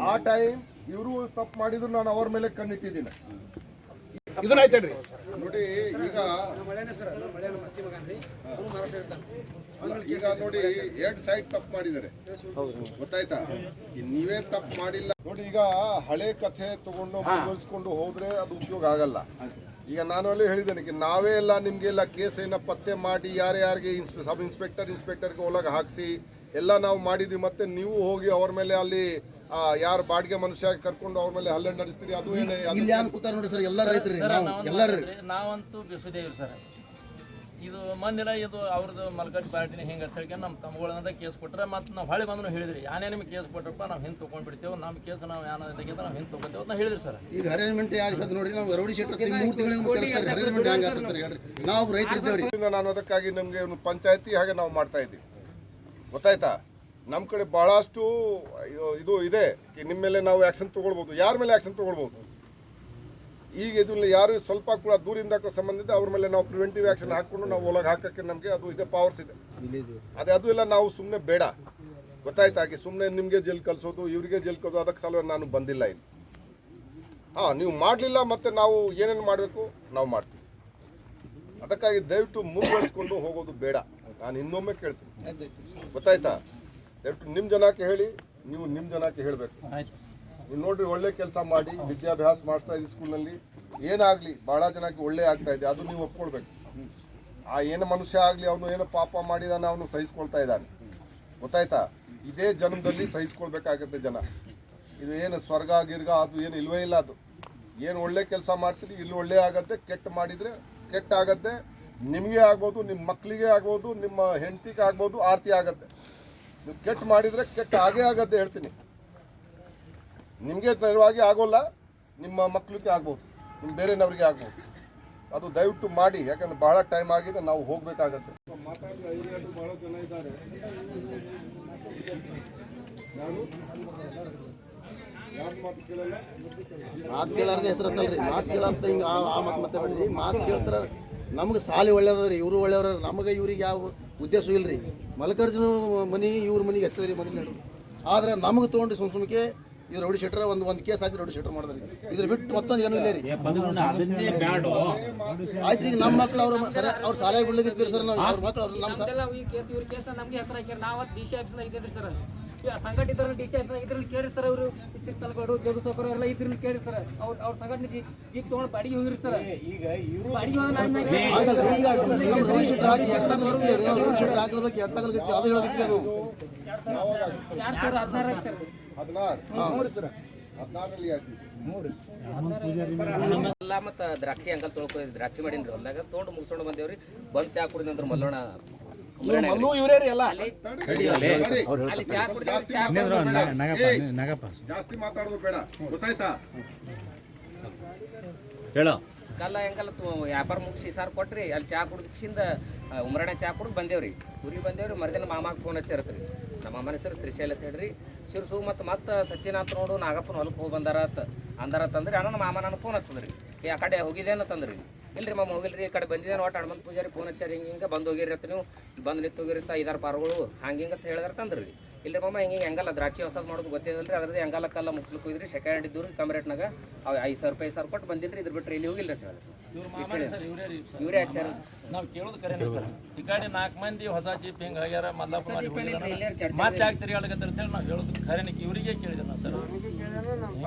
ಆ ಟೈಮ್ ಇವರು ತಪ್ಪು ಮಾಡಿದ್ರು ನಾನು ಅವ್ರ ಮೇಲೆ ಕಣ್ಣಿಟ್ಟಿದ್ದೀನಿ. ನೋಡಿ, ಈಗ ನೋಡಿ, 2 ಸೈಡ್ ತಪ್ಪು ಮಾಡಿದ್ದಾರೆ, ಗೊತ್ತಾಯ್ತಾ? ನೀವೇ ತಪ್ಪು ಮಾಡಿಲ್ಲ. ನೋಡಿ, ಈಗ ಹಳೆ ಕಥೆ ತಗೊಂಡು ಮುಂದುವರಿಸಿಕೊಂಡು ಹೋದ್ರೆ ಅದು ಉಪಯೋಗ ಆಗಲ್ಲ. ಈಗ ನಾನು ಅಲ್ಲಿ ಹೇಳಿದ್ದೇನೆ, ನಾವೇ ಎಲ್ಲ ನಿಮ್ಗೆಲ್ಲ ಕೇಸನ್ನ ಪತ್ತೆ ಮಾಡಿ ಯಾರ್ಯಾರಿಗೆ ಸಬ್ ಇನ್ಸ್ಪೆಕ್ಟರ್ಗೆ ಒಳಗೆ ಹಾಕಿಸಿ ಎಲ್ಲ ನಾವು ಮಾಡಿದ್ವಿ. ಮತ್ತೆ ನೀವು ಹೋಗಿ ಅವ್ರ ಮೇಲೆ ಅಲ್ಲಿ ಯಾರು ಬಾಡಿಗೆ ಮನುಷ್ಯ ಕರ್ಕೊಂಡು ಅವ್ರ ಮೇಲೆ ಹಲ್ಲೆ ನಡೆಸ್ತೀರಿ, ಅದು ಏನೇ ಇಲ್ಲಿ ಕೂತಾರ ನೋಡಿ ಸರ್. ಎಲ್ಲ ರೈತರು ನಾವಂತೂ ಬಿಸುದೇವ್ರಿ ಸರ್. ಇದು ಮಂದಿರ ಇದು ಅವ್ರದ್ದು ಮಲ್ಕಟ್ಟಿ ಪಾರ್ಟಿನ ಹಿಂಗೆ ಅಂತ ಹೇಳಿ ನಮ್ಮ ತಮ್ಮಗಳಂತ ಕೇಸ್ ಕೊಟ್ಟರೆ ಮತ್ತು ನಾವು ಹೊಳೆ ಬಂದು ಹೇಳಿದ್ರಿ ಯಾನೇ ನಿಮಗೆ ಕೇಸ್ ಕೊಟ್ಟರಪ್ಪ ನಾವು ಹಿಂದೆ ತೊಗೊಂಡ್ಬಿಡ್ತೇವೆ ನಮ್ಮ ಕೇಸ್ ನಾವು ಯಾನಂತ ನಾವು ಹಿಂದೆ ತೊಗೊತೇವೆ ಅಂತ ಹೇಳಿದ್ರಿ ಸರ್. ಈಗ ಅರೇಂಜ್ಮೆಂಟ್ ಯಾರು ನೋಡ್ರಿ ನಾವು ರೌಡಿ ಶೆಟ್ಟರ್ 3 ತಿಂಗಳಿಂದ ಕಳಿಸ್ತಾರೆ. ಅರೇಂಜ್ಮೆಂಟ್ ಹೆಂಗೆ ಆಗ್ತದೆ ಸರ್ ಹೇಳ್ರಿ? ನಾವು ರೈತರಿದ್ದೇವ್ರಿ. ನಾನು ಅದಕ್ಕಾಗಿ ನಮಗೆ ಒಂದು ಪಂಚಾಯತಿ ಹಾಗೆ ನಾವು ಮಾಡ್ತಾ ಇದ್ದೀವಿ, ಗೊತ್ತಾಯ್ತಾ? ನಮ್ಮ ಕಡೆ ಬಹಳಷ್ಟು ಇದು ಇದೆ, ನಿಮ್ಮ ಮೇಲೆ ನಾವು ಆ್ಯಕ್ಷನ್ ತೊಗೊಳ್ಬೋದು, ಯಾರ ಮೇಲೆ ಆ್ಯಕ್ಷನ್ ತೊಗೊಳ್ಬೋದು. ಈಗ ಇದನ್ನ ಯಾರು ಸ್ವಲ್ಪ ಕೂಡ ದೂರಿಂದ ಸಂಬಂಧಿತ ಅವ್ರ ಮೇಲೆ ನಾವು ಪ್ರಿವೆಂಟಿವ್ ಆ್ಯಕ್ಷನ್ ಹಾಕ್ಕೊಂಡು ನಾವು ಒಳಗೆ ಹಾಕೋಕ್ಕೆ ನಮಗೆ ಅದು ಇದೆ, ಪವರ್ಸ್ ಇದೆ. ಅದು ಇಲ್ಲ ನಾವು ಸುಮ್ಮನೆ ಬೇಡ, ಗೊತ್ತಾಯ್ತಾ? ಹಾಗೆ ಸುಮ್ಮನೆ ನಿಮಗೆ ಜೈಲ್ ಕಲಿಸೋದು ಇವರಿಗೆ ಜೈಲ್ ಕಲಿಸೋದು ಅದಕ್ಕೆ ಸಲ ನಾನು ಬಂದಿಲ್ಲ ಇಲ್ಲಿ. ನೀವು ಮಾಡಲಿಲ್ಲ ಮತ್ತು ನಾವು ಏನೇನು ಮಾಡಬೇಕು ನಾವು ಮಾಡ್ತೀವಿ. ಅದಕ್ಕಾಗಿ ದಯವಿಟ್ಟು ಮುಂದುವರಿಸ್ಕೊಂಡು ಹೋಗೋದು ಬೇಡ. ನಾನು ಇನ್ನೊಮ್ಮೆ ಕೇಳ್ತೀನಿ, ಗೊತ್ತಾಯ್ತಾ? ದಯವಿಟ್ಟು ನಿಮ್ಮ ಜನಕ್ಕೆ ಹೇಳಿ, ನೀವು ನಿಮ್ಮ ಜನಕ್ಕೆ ಹೇಳಬೇಕು. ನೀವು ನೋಡ್ರಿ, ಒಳ್ಳೆ ಕೆಲಸ ಮಾಡಿ, ವಿದ್ಯಾಭ್ಯಾಸ ಮಾಡ್ತಾ ಇದ್ದೀವಿ ಸ್ಕೂಲ್ನಲ್ಲಿ, ಏನಾಗಲಿ ಭಾಳ ಜನಕ್ಕೆ ಒಳ್ಳೆ ಆಗ್ತಾ ಇದೆ, ಅದು ನೀವು ಒಪ್ಕೊಳ್ಬೇಕು. ಏನು ಮನುಷ್ಯ ಆಗಲಿ, ಅವನು ಏನೋ ಪಾಪ ಮಾಡಿದಾನೆ, ಅವನು ಸಹಿಸ್ಕೊಳ್ತಾ ಇದ್ದಾನೆ, ಗೊತ್ತಾಯ್ತಾ? ಇದೇ ಜನ್ಮದಲ್ಲಿ ಸಹಿಸ್ಕೊಳ್ಬೇಕಾಗತ್ತೆ ಜನ. ಇದು ಏನು ಸ್ವರ್ಗ ಗಿರ್ಗ ಅದು ಏನು ಇಲ್ವೇ ಇಲ್ಲ. ಅದು ಏನು ಒಳ್ಳೆ ಕೆಲಸ ಮಾಡ್ತೀರಿ ಇಲ್ಲಿ ಒಳ್ಳೆ ಆಗತ್ತೆ, ಕೆಟ್ಟ ಮಾಡಿದರೆ ಕೆಟ್ಟ ಆಗತ್ತೆ. ನಿಮಗೆ ಆಗ್ಬೋದು, ನಿಮ್ಮ ಮಕ್ಕಳಿಗೆ ಆಗ್ಬೋದು, ನಿಮ್ಮ ಹೆಂಡತಿಗೆ ಆಗ್ಬೋದು, ಆರತಿ ಆಗತ್ತೆ. ನೀವು ಕೆಟ್ಟ ಮಾಡಿದರೆ ಕೆಟ್ಟ ಆಗೇ ಆಗತ್ತೆ ಹೇಳ್ತೀನಿ. ನಿಮಗೆ ನೇರವಾಗಿ ಆಗೋಲ್ಲ, ನಿಮ್ಮ ಮಕ್ಕಳಿಗೆ ಆಗ್ಬೋದು, ನಿಮ್ಮ ಬೇರೆಯವ್ರಿಗೆ ಆಗ್ಬೋದು. ಅದು ದಯವಿಟ್ಟು ಮಾಡಿ, ಯಾಕಂದ್ರೆ ಬಹಳ ಟೈಮ್ ಆಗಿದೆ, ನಾವು ಹೋಗಬೇಕಾಗತ್ತೆ. ಬಹಳ ಜನ ಇದ್ದಾರೆ, ಮಾತು ಕೇಳಾರ್ದೆ ಹೆಸರು ಹತ್ತಲ್ರಿ. ಮಾತು ಕೇಳಂತ ಹಿಂಗೆ ಆ ಮತ್ತೆ ಬಿಡ್ರಿ. ಮಾತು ಕೇಳ್ತಾರ. ನಮ್ಗೆ ಸಾಲಿ ಒಳ್ಳೇದ್ರಿ, ಇವರು ಒಳ್ಳೆಯವ್ರ. ನಮಗೆ ಇವ್ರಿಗೆ ಯಾವ ಉದ್ದೇಶ ಇಲ್ರಿ. ಮಲ್ಲಿಕಾರ್ಜುನ ಮನೆ ಇವ್ರ ಮನೆಗೆ ಎತ್ತದ್ರಿ ಮನೆ ನಡು. ಆದ್ರೆ ನಮಗೆ ತೊಗೊಂಡ್ರಿ ಸುಮ್ಕೆ ಇದು ರೌಡಿ ಶೆಟ್ರ ಒಂದು ಕೇಸ್ ಹಾಕಿ ರೌಡಿ ಶೆಟ್ರ್ ಮಾಡಿದ್ರಿ. ಇದ್ರ ಬಿಟ್ಟು ಮತ್ತೊಂದು ಏನೂ ಇಲ್ಲ ರೀ. ಆಯ್ತು, ಈಗ ನಮ್ಮ ಮಕ್ಳು ಅವ್ರ ಶಾಲೆಗೆ ಬಿಡ್ಲಿಕ್ಕೆ ಸರ್. ನಾವು ಅವ್ರ ಮಕ್ಳು ನಮ್ಮ ಇವ್ರ ಕೇಸ್ ನಮ್ಗೆ ಹೆಸರು ಹಾಕ್ಯಾರ. ನಾವು ಡಿ.ಸಿ ಆಫೀಸ್ನಾಗ ಇದ್ದೇವೆ ಸರ್. ಸಂಘಟಿತರು ಡಿ.ಸಿ ಆಫೀಸ್ನಾಗ ಇದ್ರಲ್ಲಿ ಕೇಳಿ ಸರ್. ಅವರು ತಲಗಡು ಜೋಗ ಸೌಕರ್ ಎಲ್ಲ ಇದ್ರಲ್ಲಿ ಕೇಳಿ ಸರ್. ಅವ್ರ ಸಂಘಟನೆ ಜೀಪ್ ತೊಗೊಂಡು ಬಾಡಿಗೆ ಹೋಗಿರಿ ಸರ್. ಈಗ ಬಾಡಿಗೆ ರೌಡಿ ಶೆಟ್ರ್ ಹಾಕಿ ರೌಡಿ ಶೆಟ್ರ್ ಹಾಕಲಿಕ್ಕೆ ಎಟ್ಟಾಗಲಿಕ್ಕೆ ಅದು ಹೇಳೋದಕ್ಕೆ ನಾವು 2016 ಸರ್. 16ರಲ್ಲಿ ಹಾಕಿ ಎಲ್ಲ ಮತ್ತು ದ್ರಾಕ್ಷಿ ಅಂಕಲ್ ತೊಳ್ಕೊ ದ್ರಾಕ್ಷಿ ಮಾಡೀನಿ ಹೊಲ್ದಾಗ ತೊಗೊಂಡು ಮುಗಿಸ್ಕೊಂಡು ಬಂದೇವ್ರಿ. ಬಂದು ಚಾ ಕುಡಿದ ನಂತರ ಮಲ್ಲೋಣ ಅಲ್ಲಿ ಚಾ ಕುಡಿದ ಜಾಸ್ತಿ ಮಾತಾಡೋದು ಬೇಡ, ಗೊತ್ತಾಯ್ತಾ? ಹೇಳೋ ಕಲ್ಲ ಹೆಂಗಲ್ಲ ವ್ಯಾಪಾರ ಮುಗಿಸಿ ಸಾರ್ ಕೊಟ್ರಿ. ಅಲ್ಲಿ ಚಾ ಕುಡಿದಿಂದ ಉಮ್ರಾಣೆ ಚಾ ಕುಡಿದು ಬಂದೇವ್ರಿ. ಊರಿಗೆ ಬಂದೇವ್ರಿ. ಮರದಿನ ಮಾಮಾಗೆ ಫೋನ್ ಹಚ್ಚಿರತ್ರಿ. ನಮ್ಮ ಅಮ್ಮನ ಹೆಸರು ಶ್ರೀಶೈಲ ಅಂತ ಹೇಳ್ರಿ. ಶಿರ್ಸು ಮತ್ತು ಸಚಿನ್ ಅಂತ ನೋಡು ನಾಗಪ್ಪನ ಹೊಲಕ್ಕೆ ಹೋಗಿ ಅಂದಾರತ್ತಂದ್ರಿ. ಅಣ್ಣ ಮಾಮ ನಾನು ಫೋನ್ ಹಚ್ಚದ್ರಿ. ಆ ಕಡೆ ಹೋಗಿದ್ದೇನೆ ತಂದ್ರಿ. ಇಲ್ರಿ ಮಾಮ ಹೋಗಿಲ್ರಿ, ಈ ಕಡೆ ಬಂದಿದ್ದೇನೆ. ಒಟ್ಟು ಹನುಮಂತ ಪೂಜಾರಿ ಫೋನ್ ಹಚ್ಚಾರಿ. ಹಿಂಗೆ ಬಂದು ಹೋಗಿರತ್ತ, ನೀವು ಬಂದು ನಿಂತು ಹೋಗಿರತ್ತ 5-6 ಪಾರ್ಗಳು ಹಂಗೆ ಅಂತ ಹೇಳಿದಾರೆ ತಂದ್ರಿ. ಇಲ್ರಿ ಮಾಮ ಹಿಂಗೆ ಹೆಂಗಲ್ಲ ದ್ರಾಕ್ಷಿ ಹೊಸದು ಮಾಡೋದು ಗೊತ್ತಿದ್ದಲ್ರಿ. ಅದ್ರದ್ದು ಹೆಂಗಲ್ಲಕ್ಕೆಲ್ಲ ಮುಗ್ಸ್ಲಿಕ್ಕೆ ಹೋಗಿದ್ರಿ. ಸೆಕೆಂಡ್ ಹ್ಯಾಂಡ್ ಇದ್ದವ್ರಿ ಕಮ್ಮಿ ರೇಟ್ನಾಗ. ಅವು 5,000 ಕೊಟ್ಟು ಬಂದಿದ್ರಿ. ಇದ್ರ ಬಿಟ್ಟರೆ ಇಲ್ಲಿ ಹೋಗಿಲ್ಲ ರೀ. ಇವರೇ ಹಚ್ಚಾರ. ನಾವು ಕೇಳೋದು ಕರೆನೇ ಸರ್. ಈ ಕಡೆ 4 ಮಂದಿ ಹೊಸ ಜೀಪ್ ಹಿಂಗೆ ಆಗ್ಯಾರ, ಮಲ್ಲಪ್ಪ ಮತ್ತೆ ಯಾಕೆ ತಿರುಗಾಡಕತ್ತಾರೆ ಅಂತ ಹೇಳಿ ನಾವು ಹೇಳೋದು ಖರೇನೆ ಇವರಿಗೆ ಕೇಳಿದೆ ನಾವು ಸರ್.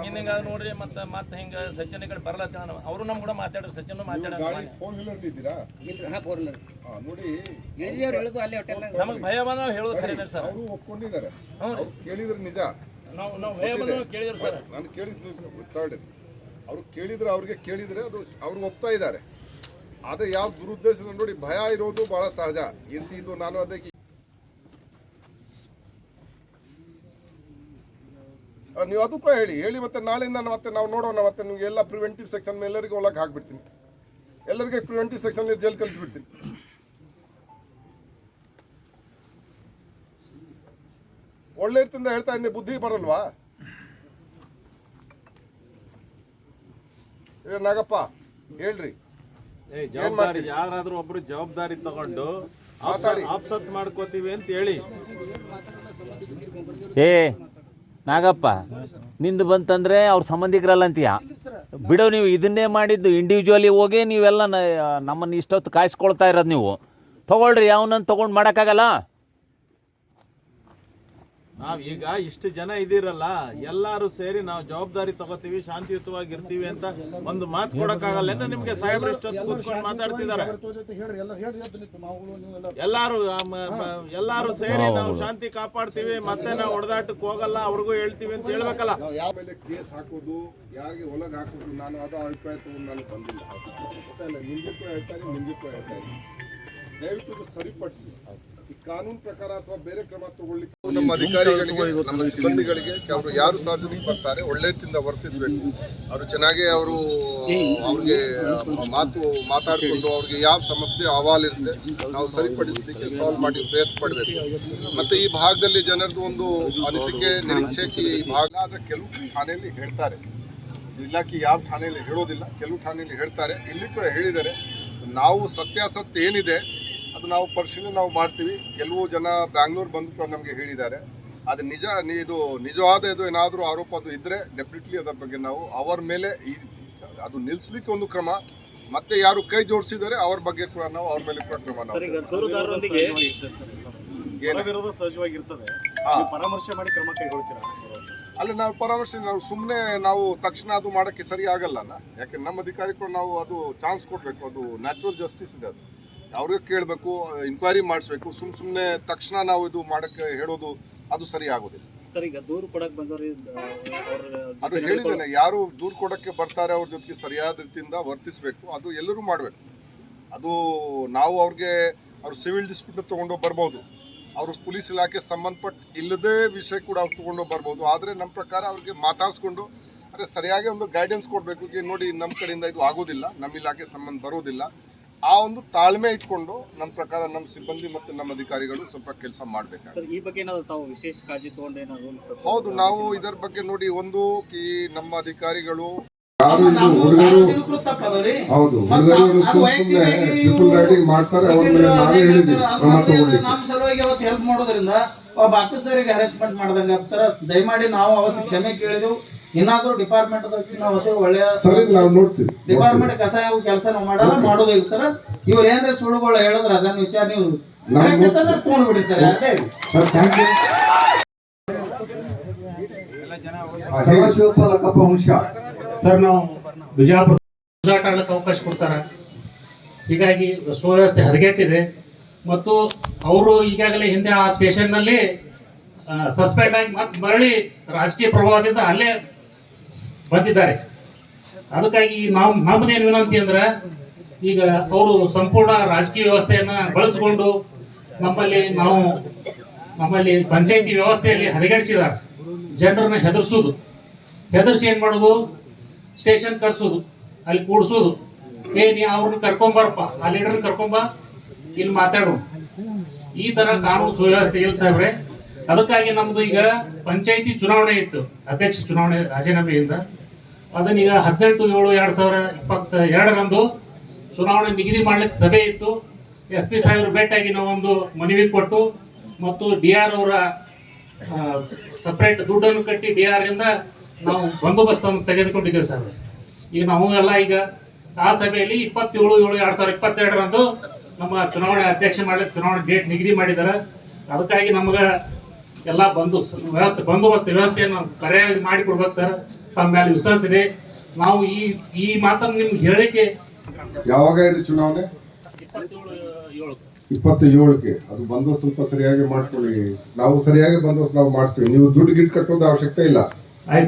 ಹಿಂಗೆ ನೋಡ್ರಿ, ಮತ್ತೆ ಹಿಂಗೆ ಸಚಿನ್ ಈ ಕಡೆ ಬರಲತ್ತ. ಅವರು ನಮ್ಮ ಕೂಡ ಮಾತಾಡ್ರಿ, ಸಚಿನ್ ಮಾತಾಡ. ನಮಗೆ ಭಯ ಬಂದ ಹೇಳೋದು ಖರೇನೆ ಸರ್. ಅವರು ಒಪ್ಕೊಂಡಿದ್ದಾರೆ, ಕೇಳಿದ್ರೆ ನಿಜ. ನಾವು ಭಯ ಬಂದ ಕೇಳಿದ್ರು ಸರ್. ನಾನು ಕೇಳಿದ್ರು, ಅವ್ರು ಕೇಳಿದ್ರೆ ಅವ್ರಿಗೆ ಕೇಳಿದ್ರೆ ಅದು ಅವ್ರು ಒಪ್ತಾ ಇದ್ದಾರೆ. ಆದರೆ ಯಾವ ದುರುದ್ದೇಶ ನೋಡಿ, ಭಯ ಇರೋದು ಬಹಳ ಸಹಜ. ಇದು ನಾನು ಅದಕ್ಕೆ ನೀವು ಅದಕ್ಕೂ ಹೇಳಿ ಮತ್ತೆ ನಾಳೆಯಿಂದ ಮತ್ತೆ ನಾವು ನೋಡೋಣ. ಮತ್ತೆ ನಿಮ್ಗೆ ಎಲ್ಲ ಪ್ರಿವೆಂಟಿವ್ ಸೆಕ್ಷನ್ ಎಲ್ಲರಿಗೂ ಒಳಗೆ ಹಾಕ್ಬಿಡ್ತೀನಿ. ಎಲ್ಲರಿಗೆ ಪ್ರಿವೆಂಟಿವ್ ಸೆಕ್ಷನ್ ಜೈಲ್ ಕಳಿಸ್ಬಿಡ್ತೀನಿ. ಒಳ್ಳೆ ರೀತಿಯಿಂದ ಹೇಳ್ತಾ ಇದ್ದೆ, ಬುದ್ಧಿ ಬರಲ್ವಾ? ನಾಗಪ್ಪ ಹೇಳ್ರಿ. ಯಾರಾದ್ರೂ ಒಬ್ರು ಜವಾಬ್ದಾರಿ ತಗೊಂಡು ಆಪ್ಸತ್ ಮಾಡ್ಕೋತೀವಿ ಅಂತ ಹೇಳಿ. ನಾಗಪ್ಪ, ನಿಂದು ಬಂತಂದ್ರೆ ಅವ್ರ ಸಂಬಂಧಿಕರಲ್ಲ ಅಂತೀಯ. ಬಿಡೋ, ನೀವು ಇದನ್ನೇ ಮಾಡಿದ್ದು ಇಂಡಿವಿಜುವಲಿ ಹೋಗಿ ನೀವೆಲ್ಲ ನಮ್ಮನ್ನು ಇಷ್ಟೊತ್ತು ಕಾಯಿಸ್ಕೊಳ್ತಾ ಇರೋದು. ನೀವು ತಗೊಳ್ರಿ, ಯಾವನನ್ನು ತೊಗೊಂಡು ಮಾಡೋಕ್ಕಾಗಲ್ಲ. ನಾವ್ ಈಗ ಇಷ್ಟು ಜನ ಇದೀರಲ್ಲ, ಎಲ್ಲಾರು ಸೇರಿ ನಾವು ಜವಾಬ್ದಾರಿ ತಗೋತೀವಿ, ಶಾಂತಿಯುತವಾಗಿ ಇರ್ತೀವಿ ಅಂತ ಒಂದು ಮಾತು ಕೊಡಕ್ಕಾಗಲ್ಲ. ನಿಮ್ಗೆ ಸಾಹೇಬ್ರು ಇಷ್ಟೊತ್ತು ಕೂತ್ಕೊಂಡು ಮಾತಾಡ್ತಿದ್ದಾರೆ. ಎಲ್ಲಾರು ಸೇರಿ ನಾವು ಶಾಂತಿ ಕಾಪಾಡ್ತೀವಿ, ಮತ್ತೆ ನಾವು ಹೊಡೆದಾಟಕ್ಕೆ ಹೋಗಲ್ಲ, ಅವ್ರಿಗೂ ಹೇಳ್ತೀವಿ ಅಂತ ಹೇಳ್ಬೇಕಲ್ಲ. ಆಮೇಲೆ ಕೇಸ್ ಹಾಕೋದು, ಯಾರಿಗೆ ಒಳಗೆ ಹಾಕೋದು, ನಾನು ಅದು ಅಭಿಪ್ರಾಯ ತಗೊಂಡು ನಾನು ಬಂದಿಲ್ಲ. ನಿಮ್ಗೂ ಹೇಳ್ತಾ ಇದ್ದೀನಿ. ದಯವಿಟ್ಟು ಇದು ಸರಿಪಡಿಸಿ ಈ ಕಾನೂನು ಪ್ರಕಾರ ಅಥವಾ ಬೇರೆ ಕ್ರಮ ತಗೊಳ್ಳಿಕ್ಕೆ ನಮ್ಮ ಅಧಿಕಾರಿಗಳಿಗೆ ನಮ್ಮ ಸಿಬ್ಬಂದಿಗಳಿಗೆ ಅವರು ಯಾರು ಸಾರ್ವಜನಿಕ ಬರ್ತಾರೆ ಒಳ್ಳೆ ರೀತಿಯಿಂದ ವರ್ತಿಸಬೇಕು. ಅವರು ಚೆನ್ನಾಗಿ ಅವ್ರಿಗೆ ಮಾತಾಡಿಕೊಂಡು ಅವ್ರಿಗೆ ಯಾವ ಸಮಸ್ಯೆ ಅಹವಾಲಿರುತ್ತೆ ನಾವು ಸರಿಪಡಿಸಲಿಕ್ಕೆ ಸಾಲ್ವ್ ಮಾಡಿ ಪ್ರಯತ್ನ ಪಡಬೇಕು. ಮತ್ತೆ ಈ ಭಾಗದಲ್ಲಿ ಜನರದ್ದು ಒಂದು ಅನಿಸಿಕೆ ನಿರೀಕ್ಷೆ ಈ ಭಾಗ ಆದರೆ ಕೆಲವು ಠಾಣೆಯಲ್ಲಿ ಹೇಳ್ತಾರೆ, ಇಲಾಖೆ ಯಾವ ಠಾಣೆಯಲ್ಲಿ ಹೇಳೋದಿಲ್ಲ, ಕೆಲವು ಠಾಣೆಯಲ್ಲಿ ಹೇಳ್ತಾರೆ, ಇಲ್ಲಿ ಕೂಡ ಹೇಳಿದ್ದಾರೆ. ನಾವು ಸತ್ಯಾಸತ್ಯ ಏನಿದೆ ಅದು ನಾವು ಪರಿಶೀಲನೆ ನಾವು ಮಾಡ್ತೀವಿ. ಕೆಲವು ಜನ ಬ್ಯಾಂಗ್ಳೂರ್ ಬಂದು ನಮಗೆ ಹೇಳಿದ್ದಾರೆ. ಅದು ನಿಜವಾದ ಇದು ಏನಾದರೂ ಆರೋಪ ಅದು ಇದ್ದರೆ ಡೆಫಿನೆಟ್ಲಿ ಅದರ ಬಗ್ಗೆ ನಾವು ಅವರ ಮೇಲೆ ಅದು ನಿಲ್ಲಿಸಲಿಕ್ಕೆ ಒಂದು ಕ್ರಮ, ಮತ್ತೆ ಯಾರು ಕೈ ಜೋಡಿಸಿದ್ದಾರೆ ಅವ್ರ ಬಗ್ಗೆ ಕೂಡ ನಾವು ಅವ್ರ ಮೇಲೆ ಕೂಡ ಕ್ರಮ ನಾವು ಪರಾಮರ್ಶೆ ಮಾಡಿ ಕ್ರಮ ಕೈಗೊಳ್ತೀರಾ? ಅಲ್ಲಿ ನಾವು ಪರಾಮರ್ಶೆ ನಾವು ಸುಮ್ಮನೆ ನಾವು ತಕ್ಷಣ ಅದು ಮಾಡೋಕ್ಕೆ ಸರಿ ಆಗಲ್ಲ. ಯಾಕೆ ನಮ್ಮ ಅಧಿಕಾರಿ ಕೂಡ ನಾವು ಅದು ಚಾನ್ಸ್ ಕೊಡಬೇಕು. ಅದು ನ್ಯಾಚುರಲ್ ಜಸ್ಟಿಸ್ ಇದೆ, ಅದು ಅವ್ರಿಗೆ ಕೇಳಬೇಕು, ಇನ್ಕ್ವೈರಿ ಮಾಡಿಸ್ಬೇಕು. ಸುಮ್ಮನೆ ತಕ್ಷಣ ನಾವು ಇದು ಮಾಡೋಕ್ಕೆ ಹೇಳೋದು ಅದು ಸರಿ ಆಗೋದಿಲ್ಲ. ಸರ್ ಈಗ ದೂರು ಕೊಡಕ್ಕೆ ಬಂದವರು ಅದು ಹೇಳಿದ್ದೇನೆ, ಯಾರು ದೂರು ಕೊಡೋಕ್ಕೆ ಬರ್ತಾರೆ ಅವ್ರ ಜೊತೆಗೆ ಸರಿಯಾದ ರೀತಿಯಿಂದ ವರ್ತಿಸಬೇಕು. ಅದು ಎಲ್ಲರೂ ಮಾಡಬೇಕು. ಅದು ನಾವು ಅವ್ರು ಸಿವಿಲ್ ಡಿಸ್ಪ್ಯೂಟ್ ತೊಗೊಂಡು ಬರ್ಬೋದು, ಅವರು ಪೊಲೀಸ್ ಇಲಾಖೆ ಸಂಬಂಧಪಟ್ಟ ಇಲ್ಲದೇ ವಿಷಯ ಕೂಡ ಅವ್ರು ತೊಗೊಂಡು ಬರ್ಬೋದು. ಆದರೆ ನಮ್ಮ ಪ್ರಕಾರ ಅವ್ರಿಗೆ ಮಾತಾಡಿಸ್ಕೊಂಡು ಅಂದರೆ ಸರಿಯಾಗಿ ಒಂದು ಗೈಡೆನ್ಸ್ ಕೊಡಬೇಕು. ನೋಡಿ ನಮ್ಮ ಕಡೆಯಿಂದ ಇದು ಆಗೋದಿಲ್ಲ, ನಮ್ಮ ಇಲಾಖೆ ಸಂಬಂಧ ಬರೋದಿಲ್ಲ. ಆ ಒಂದು ತಾಳ್ಮೆ ಇಟ್ಕೊಂಡು ನಮ್ಮ ಪ್ರಕಾರ ನಮ್ಮ ಸಿಬ್ಬಂದಿ ಮತ್ತು ನಮ್ಮ ಅಧಿಕಾರಿಗಳು ಸ್ವಲ್ಪ ಕೆಲಸ ಮಾಡಬೇಕು. ಈ ಬಗ್ಗೆ ತಾವು ವಿಶೇಷ ಕಾಳಜಿ ತಗೊಂಡು ಹೌದು, ನಾವು ಇದರ ಬಗ್ಗೆ ನೋಡಿ ಒಂದು ಈ ನಮ್ಮ ಅಧಿಕಾರಿಗಳು ಮಾಡ್ತಾರೆ, ಅವ್ರ ಮೇಲೆ ನಾವೇ ಹೇಳಿದ್ದೀವಿ ಕ್ರಮ ತಗೊಳ್ಳಿ. ನಮ್ಮ ಸಲುವಾಗಿ ಅವತ್ತು ಹೆಲ್ಪ್ ಮಾಡೋದ್ರಿಂದ ಒಬ್ಬ ಆಫೀಸರಿಗೆ ಹರಾಸ್ಮೆಂಟ್ ಮಾಡ್ದಂಗ ಸರ್, ದಯಮಾಡಿ ನಾವು ಅವತ್ತು ಕ್ಷಮೆ ಕೇಳಿದೆವು. ಇನ್ನಾದ್ರೂ ಡಿಪಾರ್ಟ್ಮೆಂಟ್ ನಾವು ಒಳ್ಳೆಯ ನಾವು ನೋಡ್ತೀವಿ. ಡಿಪಾರ್ಟ್ಮೆಂಟ್ ಕಸಾಯ ಕೆಲಸ ನಾವು ಮಾಡಲ್ಲ, ಮಾಡೋದಿಲ್ಲ ಸರ್. ಇವ್ರು ಏನ್ರ ಸುಳ್ಳುಗಳು ಹೇಳಿದ್ರೆ ಅದನ್ನ ವಿಚಾರ ನೀವು ಫೋನ್ ಬಿಡಿ ಸರ್. ಸರ್, ನಾವು ಬಿಜಾಪುರ ಆಡಲಿಕ್ಕೆ ಅವಕಾಶ ಕೊಡ್ತಾರ. ಹೀಗಾಗಿ ಸುವ್ಯವಸ್ಥೆ ಹದಗೆಟ್ಟಿದೆ ಮತ್ತು ಅವರು ಈಗಾಗಲೇ ಹಿಂದೆ ಆ ಸ್ಟೇಷನ್ನಲ್ಲಿ ಸಸ್ಪೆಂಡ್ ಆಗಿ ಮತ್ತೆ ಮರಳಿ ರಾಜಕೀಯ ಪ್ರಭಾವದಿಂದ ಅಲ್ಲೇ ಬಂದಿದ್ದಾರೆ. ಅದಕ್ಕಾಗಿ ನಮ್ಮದೇನು ವಿನಂತಿ ಅಂದ್ರೆ, ಈಗ ಅವರು ಸಂಪೂರ್ಣ ರಾಜಕೀಯ ವ್ಯವಸ್ಥೆಯನ್ನ ಬಳಸಿಕೊಂಡು ನಮ್ಮಲ್ಲಿ ಪಂಚಾಯತಿ ವ್ಯವಸ್ಥೆಯಲ್ಲಿ ಹದಗೆಡಿಸಿದ್ದಾರೆ. ಜನರನ್ನ ಹೆದರ್ಸಿ ಏನ್ ಮಾಡೋದು, ಸ್ಟೇಷನ್ ಕರ್ಸೋದು, ಅಲ್ಲಿ ಕೂಡ್ಸೋದು, ನೀ ಅವ್ರನ್ನ ಕರ್ಕೊಂಬರಪ್ಪ, ಆ ಲೀಡರ್ನ ಕರ್ಕೊಂಬ, ಇಲ್ಲಿ ಮಾತಾಡು. ಈ ತರ ಕಾನೂನು ಸುವ್ಯವಸ್ಥೆ ಇಲ್ಲ ಸಾಹೇಬ್ರೆ. ಅದಕ್ಕಾಗಿ ನಮ್ದು ಈಗ ಪಂಚಾಯತಿ ಚುನಾವಣೆ ಇತ್ತು, ಅಧ್ಯಕ್ಷ ಚುನಾವಣೆ ರಾಜೀನಾಮೆಯಿಂದ. ಅದನ್ನೀಗ 18/7/2022 ಚುನಾವಣೆ ನಿಗದಿ ಮಾಡ್ಲಿಕ್ಕೆ ಸಭೆ ಇತ್ತು. SP ಸಾಹೇಬ್ರು ಭೇಟಿಯಾಗಿ ನಾವೊಂದು ಮನವಿ ಕೊಟ್ಟು ಮತ್ತು DR ಅವರ ಸಪರೇಟ್ ದುಡ್ಡನ್ನು ಕಟ್ಟಿ DR ಇಂದ ನಾವು ಬಂದೋಬಸ್ತನ್ನು ತೆಗೆದುಕೊಂಡಿದ್ದೇವೆ ಸರ್. ಈಗ ನಾವೆಲ್ಲ ಈಗ ಆ ಸಭೆಯಲ್ಲಿ 27/7/2022 ನಮ್ಮ ಚುನಾವಣೆ ಅಧ್ಯಕ್ಷ ಮಾಡ್ಲಿಕ್ಕೆ ಚುನಾವಣೆ ಡೇಟ್ ನಿಗದಿ ಮಾಡಿದ್ದಾರೆ. ಅದಕ್ಕಾಗಿ ನಮ್ಗೆ ಎಲ್ಲ ಬಂದೋಬಸ್ತ್ ವ್ಯವಸ್ಥೆಯನ್ನು ಸರಿಯಾಗಿ ಮಾಡಿಕೊಡ್ಬೇಕು ಸರ್. ತಮ್ಮ ಮೇಲೆ ವಿಶ್ವಾಸ ಇದೆ. ನಾವು ಈ ಮಾತನ್ನು ನಿಮ್ಗೆ ಹೇಳಿಕೆ ಯಾವಾಗ ಇದೆ ಚುನಾವಣೆ? 27ಕ್ಕೆ. ಅದು ಬಂದೋಬಸ್ತ್ ಸ್ವಲ್ಪ ಸರಿಯಾಗಿ ಮಾಡ್ಕೊಳ್ಳಿ. ನಾವು ಸರಿಯಾಗಿ ಬಂದೋಬಸ್ತ್ ನಾವು ಮಾಡ್ತೀವಿ. ನೀವು ದುಡ್ಡು ಗಿಟ್ಟು ಕಟ್ಟೋದು ಅವಶ್ಯಕತೆ ಇಲ್ಲ,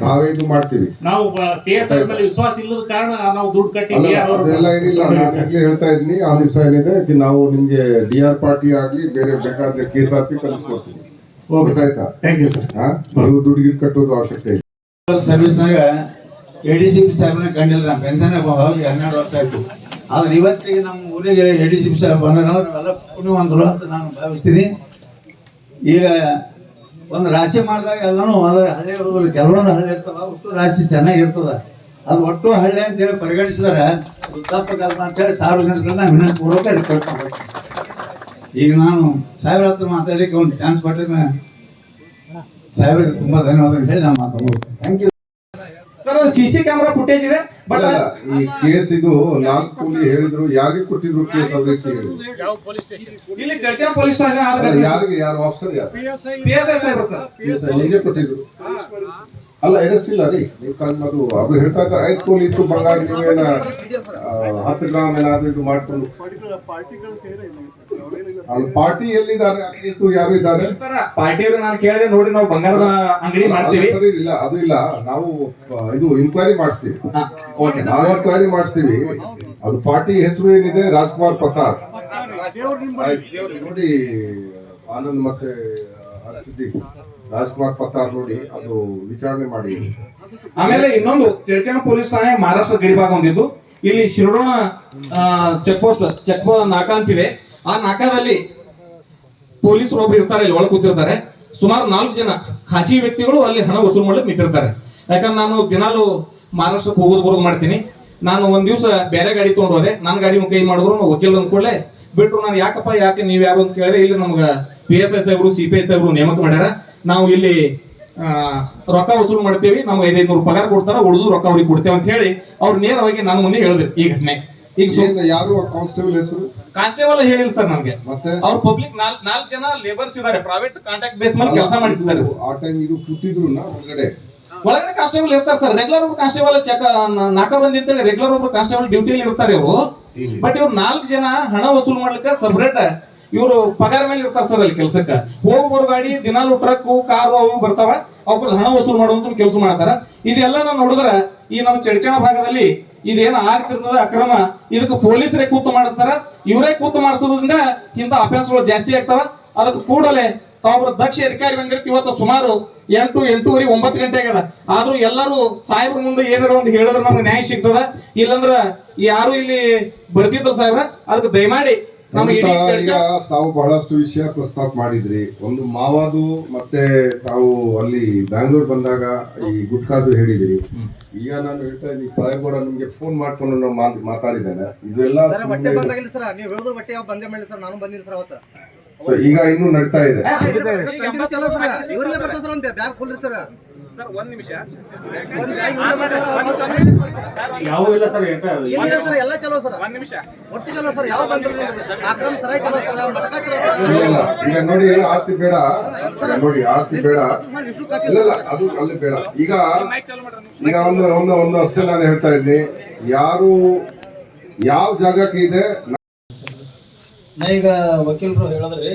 ನಾವೇ ಇದು ಮಾಡ್ತೀವಿ. ನಾವು PSI ಮೇಲೆ ವಿಶ್ವಾಸ ಇಲ್ಲದ ಕಾರಣ ನಾವು ದುಡ್ಡು ಕಟ್ಟಿ ಅದೆಲ್ಲ ಏನಿಲ್ಲ. ನಾನು ಈಗಲೇ ಹೇಳ್ತಾ ಇದ್ದೀನಿ, ಆ ದಿವಸ ಏನಿದೆ ನಾವು ನಿಮ್ಗೆ DR ಪಾರ್ಟಿ ಆಗ್ಲಿ ಬೇರೆ ಬೇಕಾದ್ರೆ ಕೇಸ್ ಹಾಕಿ ಕಲಿಸ್ಕೊಡ್ತೀವಿ. ಆಯ್ತಾ? ನೀವು ದುಡ್ಡು ಗಿಟ್ಟು ಕಟ್ಟೋದು ಅವಶ್ಯಕತೆ ಇಲ್ಲ. ಸರ್ವಿಸ್ನಾಗ ADCP ಸಾಹೇಬ್ನ ಕಂಡಿಲ್ಲ. ನಮ್ಮ ಪೆನ್ಷನ್ ಹೋಗಿ 12 ವರ್ಷ ಆಯ್ತು. ಆದ್ರೆ ಇವತ್ತಿಗೆ ನಮ್ಮ ಊರಿಗೆ ADCP ಸಾಹೇಬ್ ಬಂದವರು ಪುಣ್ಯವಂತರು ಅಂತ ನಾನು ಭಾವಿಸ್ತೀನಿ. ಈಗ ಒಂದು ರಾಶಿ ಮಾಡಿದಾಗ ಎಲ್ಲನೂ ಹಳ್ಳಿ ಇರೋದಿಲ್ಲ, ಕೆಲವೊಂದು ಹಳ್ಳಿ ಇರ್ತಲ್ಲ, ಒಟ್ಟು ರಾಶಿ ಚೆನ್ನಾಗಿರ್ತದ. ಅದು ಒಟ್ಟು ಹಳ್ಳಿ ಅಂತೇಳಿ ಪರಿಗಣಿಸಿದರೆ ತಪ್ಪಗಲ್ಲ ಅಂತೇಳಿ ಸಾರ್ವಜನಿಕರನ್ನ ವಿನಂತಿ ಪೂರ್ವಕ ರಿಕ್ವೆಸ್ಟ್ ಮಾಡ್ತೀನಿ. ಈಗ ನಾನು ಸಾಹೇಬ್ರ ಹತ್ರ ಮಾತಾಡಲಿಕ್ಕೆ ಒಂದು ಚಾನ್ಸ್ ಕೊಟ್ಟಿದ್ದೆ. ಸಾಹೇಬ್ರಿಗೆ ತುಂಬಾ ಧನ್ಯವಾದ ಹೇಳಿ ನಾನು ಮಾತಾಡ್ಬೋದು. Thank you sir. CC camera footage ಇದೆ. ಬಟ್ ಈ ಕೇಸ್ ಇದು ನಾಲ್ಕು ಹೇಳಿದ್ರು, ಯಾರಿಗೆ ಕೊಟ್ಟಿದ್ರು ಕೇಸ್ ಅವ್ರಿಗೆ ಹೇಳಿದ್ರು. ಇಲ್ಲಿ ಚರ್ಚಾ ಪೊಲೀಸ್ ಸ್ಟೇಷನ್ ಯಾರಿಗೆ, ಯಾರು ಆಫೀಸರ್, ಯಾರು PSI ಸಾಹೇಬ್ರು ಸರ್. ನಿಮಗೆ ಕೊಟ್ಟಿದ್ರು ಅಲ್ಲ, ಅರೆಸ್ಟ್ ಇಲ್ಲ ರೀ. ನೀವು ಅದು ಅವ್ರು ಹೇಳ್ತಾ ಇದ್ದಾರೆ 5 ಕೋಲಿ ಇತ್ತು ಬಂಗಾರ, ನೀವೇನ 10 ಗ್ರಾಮ್ ಏನಾದ್ರು ಇದು ಮಾಡ್ಕೊಂಡು. ಅಲ್ಲಿ ಪಾರ್ಟಿ ಎಲ್ಲಿದ್ದಾರೆ? ಇತ್ತು ಯಾರು ಇದ್ದಾರೆ ಪಾರ್ಟಿಯವರು? ನಾನು ಕೇಳಿದೆ ನೋಡಿ, ನಾವು ಬಂಗಾರದ ಅಂಗಡಿ ಮಾಡ್ತೀವಿ. ಸರಿ, ಇಲ್ಲ ಅದು ಇಲ್ಲ. ನಾವು ಇದು ಇನ್ಕ್ವೈರಿ ಮಾಡಿಸ್ತೀವಿ. ನಾವು ಇನ್ಕ್ವೈರಿ ಮಾಡಿಸ್ತೀವಿ. ಅದು ಪಾರ್ಟಿ ಹೆಸರು ಏನಿದೆ, ರಾಜ್ಕುಮಾರ್ ಪತ್ತಾರ್. ಆಯ್ತು, ನೋಡಿ ಆನಂದ್ ಮತ್ತೆ ಹರ್ಸಿದ್ದಿ ರಾಜ್ಕುಮಾರ್ ಪತ್ತಾರ್ ನೋಡಿ ಅದು ವಿಚಾರಣೆ ಮಾಡಿ. ಆಮೇಲೆ ಇನ್ನೊಂದು ಚರ್ಚಣ ಪೊಲೀಸ್ ಠಾಣೆ ಮಹಾರಾಷ್ಟ್ರ ಗಡಿಭಾಗ ಹೊಂದಿದ್ದು ಇಲ್ಲಿ ಶಿರೋಣ ಚೆಕ್ ನಾಕಾ ಅಂತಿದೆ. ಆ ನಾಕಾದಲ್ಲಿ ಪೊಲೀಸರು ಒಬ್ರು ಇರ್ತಾರೆ, ಇಲ್ಲಿ ಒಳಗೆ ಕೂತಿರ್ತಾರೆ. ಸುಮಾರು 4 ಜನ ಖಾಸಗಿ ವ್ಯಕ್ತಿಗಳು ಅಲ್ಲಿ ಹಣ ವಸೂಲು ಮಾಡ್ಲಿಕ್ಕೆ ನಿಂತಿರ್ತಾರೆ. ಯಾಕಂದ್ರೆ ನಾನು ದಿನಾಲು ಮಹಾರಾಷ್ಟ್ರಕ್ಕೆ ಹೋಗೋದು ಬರೋದು ಮಾಡ್ತೀನಿ. ನಾನು ಒಂದ್ ದಿವಸ ಬೇರೆ ಗಾಡಿ ತಗೊಂಡು ಹೋದೆ. ನನ್ನ ಗಾಡಿ ಕೈ ಮಾಡಿದ್ರು ವಕೀಲರು ಅಂದ್ಕೊಳ್ಳೆ ಬಿಟ್ರು. ನಾನು ಯಾಕೆ ನೀವ್ ಯಾರು ಅಂತ ಕೇಳಿದೆ. ಇಲ್ಲಿ ನಮ್ಗೆ PSI ಸಾಹೇಬ್ರು CPI ಸಾಹೇಬ್ರು ನೇಮಕ ಮಾಡ್ಯಾರ. ನಾವು ಇಲ್ಲಿ ರೊಕ್ಕ ವಸೂಲು ಮಾಡ್ತೇವಿ, ನಮ್ಗೆ 500 ಪಗಾರ ಕೊಡ್ತಾರ, ಉಳಿದು ರೊಕ್ಕ ಅವ್ರಿಗೆ ಕೊಡ್ತೇವೆ ಅಂತ ಹೇಳಿ ಅವ್ರು ನೇರವಾಗಿ ನಾನು ಮುಂದೆ ಹೇಳಿದ್ರು ಈ ಘಟನೆ. ಈಗ ಯಾರು ಕಾನ್ಸ್ಟೇಬಲ್ ಹೆಸರು? ಕಾನ್ಸ್ಟೇಬಲ್ ಹೇಳಿಲ್ಲ ಸರ್ ನಮ್ಗೆ. ಮತ್ತೆ ಅವ್ರ ಪಬ್ಲಿಕ್ 4 ಜನ ಲೇಬರ್ಸ್ ಇದಾರೆ, ಪ್ರೈವೇಟ್ ಕಾಂಟ್ರಾಕ್ಟ್ ಬೇಸ್ ಮೇಲೆ ಕೆಲಸ ಮಾಡ್ತಿದ್ದಾರೆ. ಆ ಟೈಮ್ ಇದು ಕೂತಿದ್ರು ಹೊರಗಡೆ ಕಾನ್ಸ್ಟೇಬಲ್ ಇರ್ತಾರೆ ಸರ್. ರೆಗ್ಯುಲರ್ ಒಬ್ರು ಕಾನ್ಸ್ಟೇಬಲ್ ನಾಕಾ ಬಂದಿ ಅಂತೇಳಿ ರೆಗ್ಯುಲರ್ ಒಬ್ರು ಕಾನ್ಸ್ಟೇಬಲ್ ಡ್ಯೂಟಿಯಲ್ಲಿ ಇರ್ತಾರೆ ಇವರು. ಬಟ್ ಇವ್ರು 4 ಜನ ಹಣ ವಸೂಲು ಮಾಡ್ಲಿಕ್ಕೆ ಸಪರೇಟ್ ಇವರು ಪಗಾರ ಮೇಲೆ ಇರ್ತಾರೆ ಸರ್. ಅಲ್ಲಿ ಕೆಲ್ಸಕ್ಕೆ ಹೋಗೋರು ಗಾಡಿ ದಿನಾಲು ಟ್ರಕ್ ಕಾರು ಅವು ಬರ್ತಾವ, ಅವ್ರ ಹಣ ವಸೂಲು ಮಾಡುವಂತ ಕೆಲಸ ಮಾಡ್ತಾರ. ಇದೆಲ್ಲ ನಾವು ನೋಡಿದ್ರ ಈ ನಮ್ಮ ಚಡಚಣ ಭಾಗದಲ್ಲಿ ಇದೇನು ಆಗ್ತಿರ್ತದ ಅಕ್ರಮ, ಇದಕ್ಕೆ ಪೊಲೀಸರೇ ಕೂತು ಮಾಡಿಸ್ತಾರ. ಇವರೇ ಕೂತು ಮಾಡಿಸೋದ್ರಿಂದ ಇಂಥ ಅಫೆನ್ಸ್ಗಳು ಜಾಸ್ತಿ ಆಗ್ತಾವ. ಅದಕ್ಕೆ ಕೂಡಲೇ ತಾವೊಬ್ಬರು ದಕ್ಷ ಅಧಿಕಾರಿ ಬಂದಿರ್ತಿ. ಇವತ್ತು ಸುಮಾರು 8, 8:30, 9 ಗಂಟೆ ಆಗದ. ಆದ್ರೂ ಎಲ್ಲರೂ ಸಾಹೇಬ್ರ ಮುಂದೆ ಏನಾರ ಒಂದು ಹೇಳಿದ್ರೆ ನಮ್ಗೆ ನ್ಯಾಯ ಸಿಗ್ತದ. ಇಲ್ಲಂದ್ರ ಯಾರು ಇಲ್ಲಿ ಬರ್ತಿದ್ರು ಸಾಹೇಬ್ರ, ಅದಕ್ಕೆ ದಯಮಾಡಿ ಈಗ ತಾವು ಬಹಳಷ್ಟು ವಿಷಯ ಪ್ರಸ್ತಾಪ ಮಾಡಿದ್ರಿ. ಒಂದು ಮಾವಾದು ಮತ್ತೆ ತಾವು ಅಲ್ಲಿ ಬ್ಯಾಂಗ್ಳೂರ್ ಬಂದಾಗ ಈ ಗುಟ್ಕಾದು ಹೇಳಿದ್ರಿ. ಈಗ ನಾನು ಹೇಳ್ತಾ ಇದ್ದೀನಿ, ಸಾಹೇಬ್ ಕೂಡ ನಿಮ್ಗೆ ಫೋನ್ ಮಾಡ್ಕೊಂಡು ನಾವು ಮಾತಾಡಿದ್ದೇನೆ. ಇದೆಲ್ಲ ಈಗ ಇನ್ನೂ ನಡೀತಾ ಇದೆ. ಯಾವಿಲ್ಲ ಸರ್. ಎಲ್ಲ ಚಲೋ ಸರ್, ಒಟ್ಟು ಚಲೋ ಸರ್. ಯಾವ ಅಕ್ರಮ ಸರಾಯ್ ಚಲೋ ಸರ್, ಮಟಕ ಚಲೋ. ಈಗ ನೋಡಿ ಆರ್ತಿ ಬೇಡ, ನೋಡಿ ಆರ್ತಿ ಬೇಡ, ಇಲ್ಲ ಅದು ಅಲ್ಲಿ ಬೇಡ. ಈಗ ಒಂದು ಅಷ್ಟೇ ನಾನು ಹೇಳ್ತಾ ಇದ್ದೀನಿ, ಯಾರು ಯಾವ ಜಾಗಕ್ಕೆ ಇದೆ. ಈಗ ವಕೀಲರು ಹೇಳಿದ್ರಿ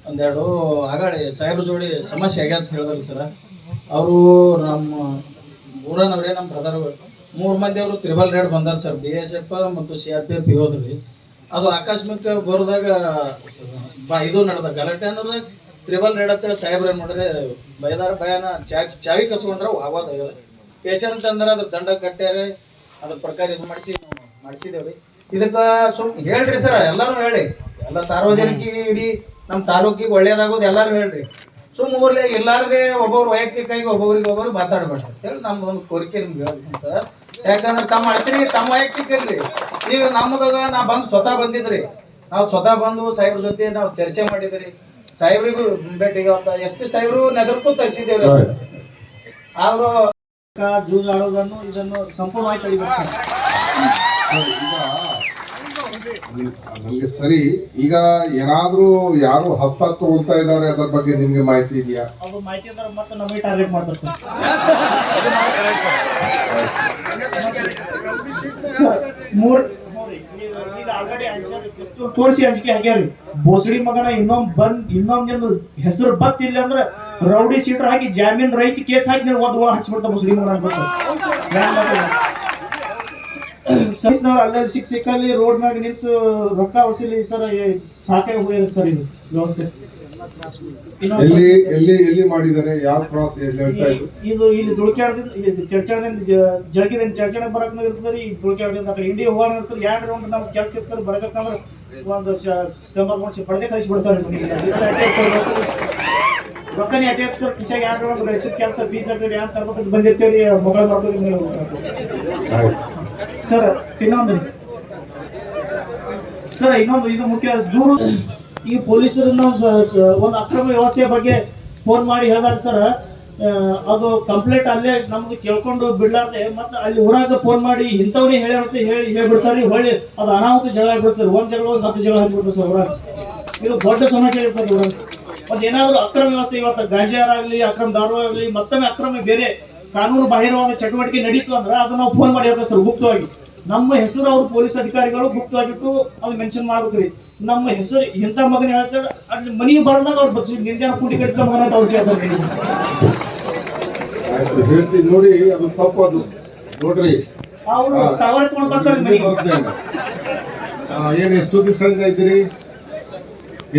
ಒಂದೆರಡು ಆಗಾಡಿ ಸಾಹೇಬ್ರ ಜೋಡಿ ಸಮಸ್ಯೆ ಆಗ್ಯಾದ ಹೇಳಿದ್ರಿ ಸರ್. ಅವರು ನಮ್ಮ ಊರನವ್ರೆ, ನಮ್ಮ ಬ್ರದರ್ 3 ಮಂದಿ ಅವರು ತ್ರಿಬಲ್ ರೇಡ್ ಬಂದಾರ ಸರ್. BSF ಮತ್ತು CRPF ಹೋದ್ರಿ. ಅದು ಆಕಸ್ಮಿಕ ಬರೋದಾಗ ಇದು ನಡೆದ ಗಲಾಟೆ ಅನ್ನೋದು ತ್ರಿಬಲ್ ರೇಡ್ ಅಂತೇಳಿ ಸಾಹೇಬ್ರ ಏನ್ ಮಾಡ್ರೆ ಬೈದಾರ ಭಯನ ಚಾವಿ ಕಸ್ಕೊಂಡ್ರೆ ಆಗೋದಾಗ್ಯದ. ಪೇಷಂಟ್ ಅಂದ್ರೆ ಅದ್ರ ದಂಡ ಕಟ್ಟ್ಯಾರೆ, ಅದ್ರ ಪ್ರಕಾರ ಇದು ಮಾಡಿಸಿದೇವ್ರಿ. ಇದಕ್ಕೆ ಹೇಳ್ರಿ ಸರ್, ಎಲ್ಲಾರು ಹೇಳಿ, ಎಲ್ಲ ಸಾರ್ವಜನಿಕರಿಗೆ ಇಡೀ ನಮ್ಮ ತಾಲೂಕಿಗೆ ಒಳ್ಳೇದಾಗೋದು ಎಲ್ಲಾರು ಹೇಳ್ರಿ. ಊರ್ಲೆ ಇಲ್ಲಾರದೆ ಒಬ್ಬೊಬ್ರು ವೈಯಕ್ತಿಕಾಗಿ ಒಬ್ಬೊಬ್ರಿಗೆ ಮಾತಾಡ್ಬೇಡ್ರಿ ಹೇಳಿ ನಮ್ದು ಒಂದು ಕೋರಿಕೆ ನಿಮ್ಗೆ ಹೇಳ್ತೀನಿ ಸರ್. ಯಾಕಂದ್ರೆ ತಮ್ಮ ಅಳ್ತೀನಿ ತಮ್ಮ ವೈಯಕ್ತಿಕ ಇಲ್ರಿ. ಈಗ ನಮ್ಮದಾಗ ನಾ ಸ್ವತಃ ಬಂದಿದ್ರಿ. ನಾವು ಸ್ವತಃ ಬಂದು ಸಾಹೇಬ್ರ ಜೊತೆ ನಾವು ಚರ್ಚೆ ಮಾಡಿದ್ರಿ. ಸಾಹೇಬ್ರಿಗೂ ಭೇಟಿಗೆ SP ಸಾಹೇಬ್ರು ನೆದರ್ಕೂ ತರಿಸಿದ್ದೇವ್ರಿ. ಆದ್ರೂ ಜೂಜ್ ಆಡೋದನ್ನು ಇದನ್ನು ಸಂಪೂರ್ಣವಾಗಿ ಕಡಿಬೇಕು ಸರ್. ನಮ್ಗೆ ಸರಿ. ಈಗ ಏನಾದ್ರೂ ಯಾರು ಹತ್ತ ತಗೊಳ್ತಾ ಇದಾರೆ ಅದ್ರ ಬಗ್ಗೆ ನಿಮ್ಗೆ ಮಾಹಿತಿ ಇದೆಯಾ? ಅದು ಮಾಹಿತಿ ಅಂದ್ರೆ ಮತ್ತೆ ನಮಗೆ ಟಾರ್ಗೆಟ್ ಮಾಡ್ತಾರೆ ಸರ್. ತೋರಿಸಿ ಅಂಜಿಕೆ ಹಾಕ್ಯಾರಿ. ಬೋಸಡಿ ಮಗನ ಇನ್ನೊಂದು ಹೆಸರು ಬತ್ತಿಲ್ಲ ಅಂದ್ರೆ ರೌಡಿ ಸೀಟರ್ ಹಾಕಿ ಜಾಮೀನ್ ರೈತ ಕೇಸ್ ಹಾಕಿ ಒಂದು ಹಚ್ಬಿಡ್ತ ಬೋಸಡಿ ಮಗನ ಅಲ್ಲಲ್ಲಿ ಸಿಕ್ಕಲ್ಲಿ ರೋಡ್ ಮ್ಯಾಗ ನಿಂತು ರೊಕ್ಕ ವಸೂಲಿ ಸರ್ ಸಾಕಾಗಿ ಹೋಗಿದೆ ಸರ್. ಇದು ವ್ಯವಸ್ಥೆ ಎಲ್ಲಿ ಮಾಡಿದ್ದಾರೆ? ಯಾವ ಕ್ರಾಸ್ ಹೇಳ್ತಾ ಇದ್ರು? ಇದು ಇಲ್ಲಿ ದುಳ್ಕ್ಯಾಡದಿಂದ ಚರ್ಚಣದಿಂದ ಜಳಗಿದಿಂದ ಚರ್ಚಣೆ ಬರಕ್ ಇರ್ತದೆ. ಈ ದುಳ್ಕ್ಯಾಡದಿಂದ ಆ ಕಡೆ ಇಂಡಿ ಹೋಗೋಣ ಇರ್ತದೆ. 2 ರೌಂಡ್ ನಾವು ಕೆಲಸ ಇರ್ತಾರೆ. ಬರಬೇಕಂದ್ರೆ ಒಂದು ಸಂಬಂಧ ಪಡೆದೇ ಕಳಿಸಿ ಬಿಡ್ತಾರೆ. ರೊಕ್ಕನೇ ಅಟೇಚ್ತಾರೆ ಕಿಶಾಗ 2 ರೌಂಡ್ ರೈತರ ಕೆಲಸ ಫೀಸ್ ಹಾಕಿ ಏನ್ ತರ್ಬೇಕಂತ ಬಂದಿರ್ತೇವ್ರಿ. ಮಗಳ ಮಾಡ್ಬೇಕು ಸರ್. ಇನ್ನೊಂದು ಇದು ಮುಖ್ಯ ದೂರು. ಈ ಪೊಲೀಸರನ್ನ ಒಂದು ಅಕ್ರಮ ವ್ಯವಸ್ಥೆಯ ಬಗ್ಗೆ ಫೋನ್ ಮಾಡಿ ಹೇಳಿದಾರೆ ಸರ್. ಅದು ಕಂಪ್ಲೇಂಟ್ ಅಲ್ಲೇ ನಮ್ದು ಕೇಳ್ಕೊಂಡು ಬಿಡ್ಲಾರ್ದೆ ಮತ್ತೆ ಅಲ್ಲಿ ಊರಾಗ ಫೋನ್ ಮಾಡಿ ಇಂಥವ್ರಿಗೆ ಹೇಳ್ಬಿಡ್ತಾರೆ. ಹೊಳ್ಳಿ ಅದು ಅನಾಹುತ ಜಗಳ ಆಗ್ಬಿಡ್ತಾರೆ. 1 ಜಗಳ 10 ಜಗಳ ಹಾಕ್ಬಿಡ್ತಾರೆ ಸರ್ ಊರಾಗ. ಇದು ದೊಡ್ಡ ಸಮಸ್ಯೆ ಇರ್ತದೆ ಊರಾಗ. ಮತ್ತೆ ಏನಾದ್ರು ಅಕ್ರಮ ವ್ಯವಸ್ಥೆ ಇವತ್ತು ಗಾಂಜಾರಾಗ್ಲಿ ಅಕ್ರಮ ದಾರು ಆಗಲಿ ಮತ್ತೊಮ್ಮೆ ಅಕ್ರಮ ಬೇರೆ ಕಾನೂನು ಬಾಹಿರವಾದ ಚಟುವಟಿಕೆ ನಡೀತು ಅಂದ್ರೆ ಅದನ್ನ ನಾವು ಫೋನ್ ಮಾಡಿ ಹೇಳ್ತಾರೆ ಸರ್ ಗುಪ್ತವಾಗಿ. ನಮ್ಮ ಹೆಸರು ಅವ್ರು ಪೊಲೀಸ್ ಅಧಿಕಾರಿಗಳು ಗುಪ್ತವಾಗಿಟ್ಟು ಅದು ಮೆನ್ಷನ್ ಮಾಡ್ಬೇಕ್ರಿ. ನಮ್ಮ ಹೆಸರು ಇಂಥ ಮಗನ ಹೇಳ್ತಾರೆ ಅಲ್ಲಿ ಮನೆಗೆ ಬರೋದಾಗ ಅವ್ರು ಬಸ್ ನಿಂಜಾನ ಕೂಡಿ ಕಟ್ಟಿದ ಮಗನ ಅಂತ ಅವ್ರು ಕೇಳ್ತಾರೆ. ಹೇಳ್ತೀನಿ ನೋಡಿ, ಅದು ತಪ್ಪು. ಅದು ನೋಡ್ರಿ ಅವರು ತಗೊಳ್ಕೊಂಡು ಬರ್ತಾರೆ ಮನೆಗೆ. ಏನು ಎಷ್ಟು ದಿವಸದಿಂದ ಇದ್ದೀರಿ?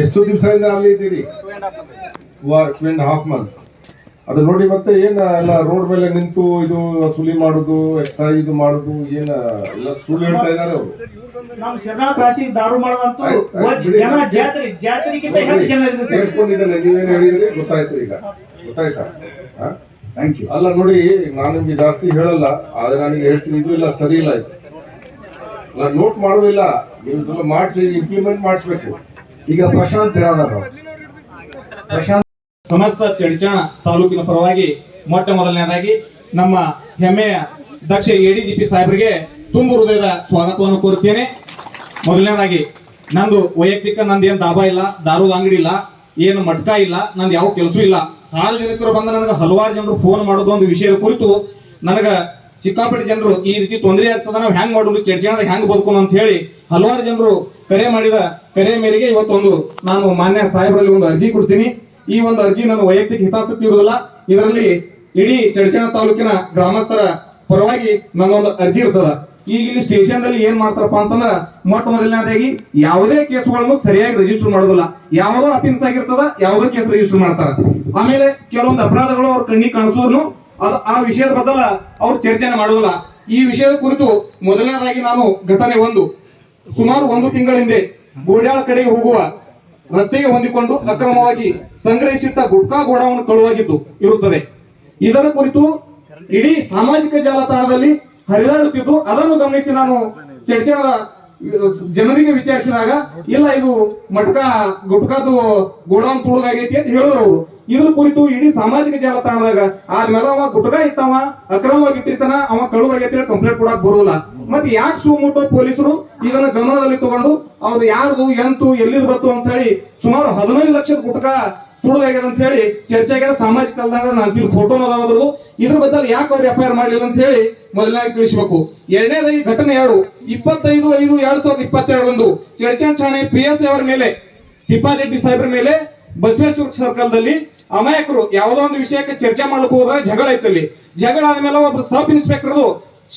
ಎಷ್ಟು ದಿವಸದಿಂದ ಅಲ್ಲಿ ಇದ್ದೀರಿ? 2.5 months. ಅದು ನೋಡಿ ಮತ್ತೆ ಏನ ಎಲ್ಲ ರೋಡ್ ಮೇಲೆ ನಿಂತು ಇದು ವಸೂಲಿ ಮಾಡುದು, ಎಕ್ಸೈಸ್ ಇದು ಮಾಡುದು, ಏನ ಎಲ್ಲ ಸುಳ್ಳು ಹೇಳ್ತಾ ಇದಾರೆ ಅವರು. ನಾವು ಶರಣ ಕ್ರಾಸಿಂಗ್ ದಾರು ಮಾಡೋದಂತೂ ಜನ ಜಾತ್ರೆಗಿಂತ ಹೆಚ್ಚು ಜನ ಹೇಳ್ಕೊಂಡಿದ್ದಲ್ಲ, ನೀವೇನು ಹೇಳಿದ್ರಿ ಗೊತ್ತಾಯ್ತು, ಈಗ ಗೊತ್ತಾಯ್ತಾ? Thank you. ಅಲ್ಲ ನೋಡಿ, ನಾನು ನಿಮ್ಗೆ ಜಾಸ್ತಿ ಹೇಳಲ್ಲ, ಆದ್ರೆ ನನಗೆ ಹೇಳ್ತೀನಿ, ಇದು ಇಲ್ಲ ಸರಿ ಇಲ್ಲ, ಇದು ನಾನು ನೋಟ್ ಮಾಡೋದಿಲ್ಲ, ನೀವು ಮಾಡಿಸಿ ಇಂಪ್ಲಿಮೆಂಟ್ ಮಾಡಿಸ್ಬೇಕು. ಈಗ ಪ್ರಶಾಂತ್ ಸಮಸ್ತ ಚಡ್ಚಣ ತಾಲೂಕಿನ ಪರವಾಗಿ ಮೊಟ್ಟ ಮೊದಲನೇದಾಗಿ ನಮ್ಮ ಹೆಮ್ಮೆಯ ದಕ್ಷ ಎಡಿಜಿಪಿ ಸಾಹೇಬರಿಗೆ ತುಂಬು ಹೃದಯದ ಸ್ವಾಗತವನ್ನು ಕೋರುತ್ತೇನೆ. ಮೊದಲನೇದಾಗಿ ನಂದು ವೈಯಕ್ತಿಕ ನಂದೇನು ದಾಬಾ ಇಲ್ಲ, ದಾರುದ ಅಂಗಡಿ ಇಲ್ಲ, ಏನು ಮಟ್ಕ ಇಲ್ಲ, ನಂದು ಯಾವ ಕೆಲಸ ಇಲ್ಲ. ಸಾರ್ವಜನಿಕರು ಬಂದ ನನಗೆ ಹಲವಾರು ಜನರು ಫೋನ್ ಮಾಡೋದು ಒಂದು ವಿಷಯದ ಕುರಿತು ನನಗೆ ಸಿಕ್ಕಾಪಟ್ಟೆ ಜನರು ಈ ರೀತಿ ತೊಂದರೆ ಆಗ್ತದ, ನಾವು ಹೆಂಗ್ ಮಾಡೋದು, ಚಡ್ಚಣದಾಗ ಹೆಂಗ್ ಬದುಕೋಣ ಅಂತ ಹೇಳಿ ಹಲವಾರು ಜನರು ಕರೆ ಮಾಡಿದ ಕರೆ ಮೇರೆಗೆ ಇವತ್ತೊಂದು ನಾನು ಮಾನ್ಯ ಸಾಹೇಬರಲ್ಲಿ ಒಂದು ಅರ್ಜಿ ಕೊಡ್ತೀನಿ. ಈ ಒಂದು ಅರ್ಜಿ ನನ್ನ ವೈಯಕ್ತಿಕ ಹಿತಾಸಕ್ತಿ ಇರುವುದಿಲ್ಲ, ಇದರಲ್ಲಿ ಇಡೀ ಚಡ್ಚಣ ತಾಲೂಕಿನ ಗ್ರಾಮಸ್ಥರ ಪರವಾಗಿ ನನ್ನೊಂದು ಅರ್ಜಿ ಇರ್ತದ. ಈಗ ಇಲ್ಲಿ ಸ್ಟೇಷನ್ ದಲ್ಲಿ ಏನ್ ಮಾಡ್ತಾರಪ್ಪ ಅಂತಂದ್ರ ಮೊಟ್ಟ ಮೊದಲನೇದಾಗಿ ಯಾವುದೇ ಕೇಸುಗಳನ್ನು ಸರಿಯಾಗಿ ರಿಜಿಸ್ಟರ್ ಮಾಡೋದಿಲ್ಲ, ಯಾವುದೋ ಅಫೆನ್ಸ್ ಆಗಿರ್ತದ, ಯಾವುದೋ ಕೇಸ್ ರಿಜಿಸ್ಟರ್ ಮಾಡ್ತಾರ. ಆಮೇಲೆ ಕೆಲವೊಂದು ಅಪರಾಧಗಳು ಅವ್ರ ಕಣ್ಣಿಗೆ ಕಾಣಿಸೋರ್ನು ಆ ವಿಷಯದ ಬದಲ ಅವ್ರು ಚರ್ಚೆನ ಮಾಡೋದಿಲ್ಲ. ಈ ವಿಷಯದ ಕುರಿತು ಮೊದಲನೇದಾಗಿ ನಾನು ಘಟನೆ ಸುಮಾರು 1 ತಿಂಗಳ ಹಿಂದೆ ಗೋಡ್ಯಾಳ ಕಡೆಗೆ ಹೋಗುವ ರಸ್ತೆಗೆ ಹೊಂದಿಕೊಂಡು ಅಕ್ರಮವಾಗಿ ಸಂಗ್ರಹಿಸಿದ್ದ ಗುಟ್ಕಾ ಗೋಡಾವನ್ನು ಕಳುವಾಗಿದ್ದು ಇರುತ್ತದೆ. ಇದರ ಕುರಿತು ಇಡೀ ಸಾಮಾಜಿಕ ಜಾಲತಾಣದಲ್ಲಿ ಹರಿದಾಡುತ್ತಿದ್ದು, ಅದನ್ನು ಗಮನಿಸಿ ನಾನು ಚಡ್ಚಣದ ಜನರಿಗೆ ವಿಚಾರಿಸಿದಾಗ ಇಲ್ಲ ಇದು ಗುಟ್ಕಾದು ಗೋಡಾನ್ ತುಳುಗಾಗೈತಿ ಅಂತ ಹೇಳಿದ್ರು ಅವರು. ಇದ್ರ ಕುರಿತು ಇಡೀ ಸಾಮಾಜಿಕ ಜಾಲತಾಣದಾಗ ಆದ್ಮೇಲೆ ಅವ ಗುಟ್ಕಾ ಇಟ್ಟವ, ಅಕ್ರಮವಾಗಿ ಇಟ್ಟಿರ್ತಾನ, ಅವ ಕಳುವಾಗೈತಿ ಕಂಪ್ಲೇಂಟ್ ಕೊಡಕ್ ಬರೋದಿಲ್ಲ. ಮತ್ತೆ ಯಾಕೆ ಸುಮುಟೋ ಪೊಲೀಸರು ಇದನ್ನ ಗಮನದಲ್ಲಿ ತಗೊಂಡು ಅವ್ರು ಯಾರ್ದು ಎಂತು ಎಲ್ಲಿದ್ ಬತ್ತು ಅಂತ ಹೇಳಿ ಸುಮಾರು 15 ಲಕ್ಷದ ಗುಟ್ಕಾ ತುಳುಗಾಗ್ಯದ ಅಂತ ಹೇಳಿ ಚರ್ಚೆ ಆಗ್ಯದ ಸಾಮಾಜಿಕ ಜಾಲತಾಣದಾಗ. ನಾನು ಫೋಟೋನ ಅದಾವದ್ರದ್ದು, ಇದ್ರ ಬದಲು ಯಾಕೆ ಅವ್ರು FIR ಮಾಡಲಿಲ್ಲ ಅಂತ ಹೇಳಿ ಮೊದಲನಾಗಿ ತಿಳಿಸಬೇಕು. ಎರಡನೇದಾಗಿ ಘಟನೆ 25/5/2022 ಚಡ್ಚಣ ಠಾಣೆ PSI ಅವರ ಮೇಲೆ, ತಿಪ್ಪಾರೆಡ್ಡಿ ಸಾಹೇಬ್ರ ಮೇಲೆ ಬಸವೇಶ್ವರ ಸರ್ಕಲ್ದಲ್ಲಿ ಅಮಾಯಕರು ಯಾವುದೋ ಒಂದು ವಿಷಯಕ್ಕೆ ಚರ್ಚೆ ಮಾಡ್ಲಿಕ್ಕೆ ಹೋದ್ರೆ ಜಗಳ ಐತಲ್ಲಿ. ಜಗಳ ಆದ್ಮೇಲೆ ಒಬ್ರು ಸಬ್ ಇನ್ಸ್ಪೆಕ್ಟರ್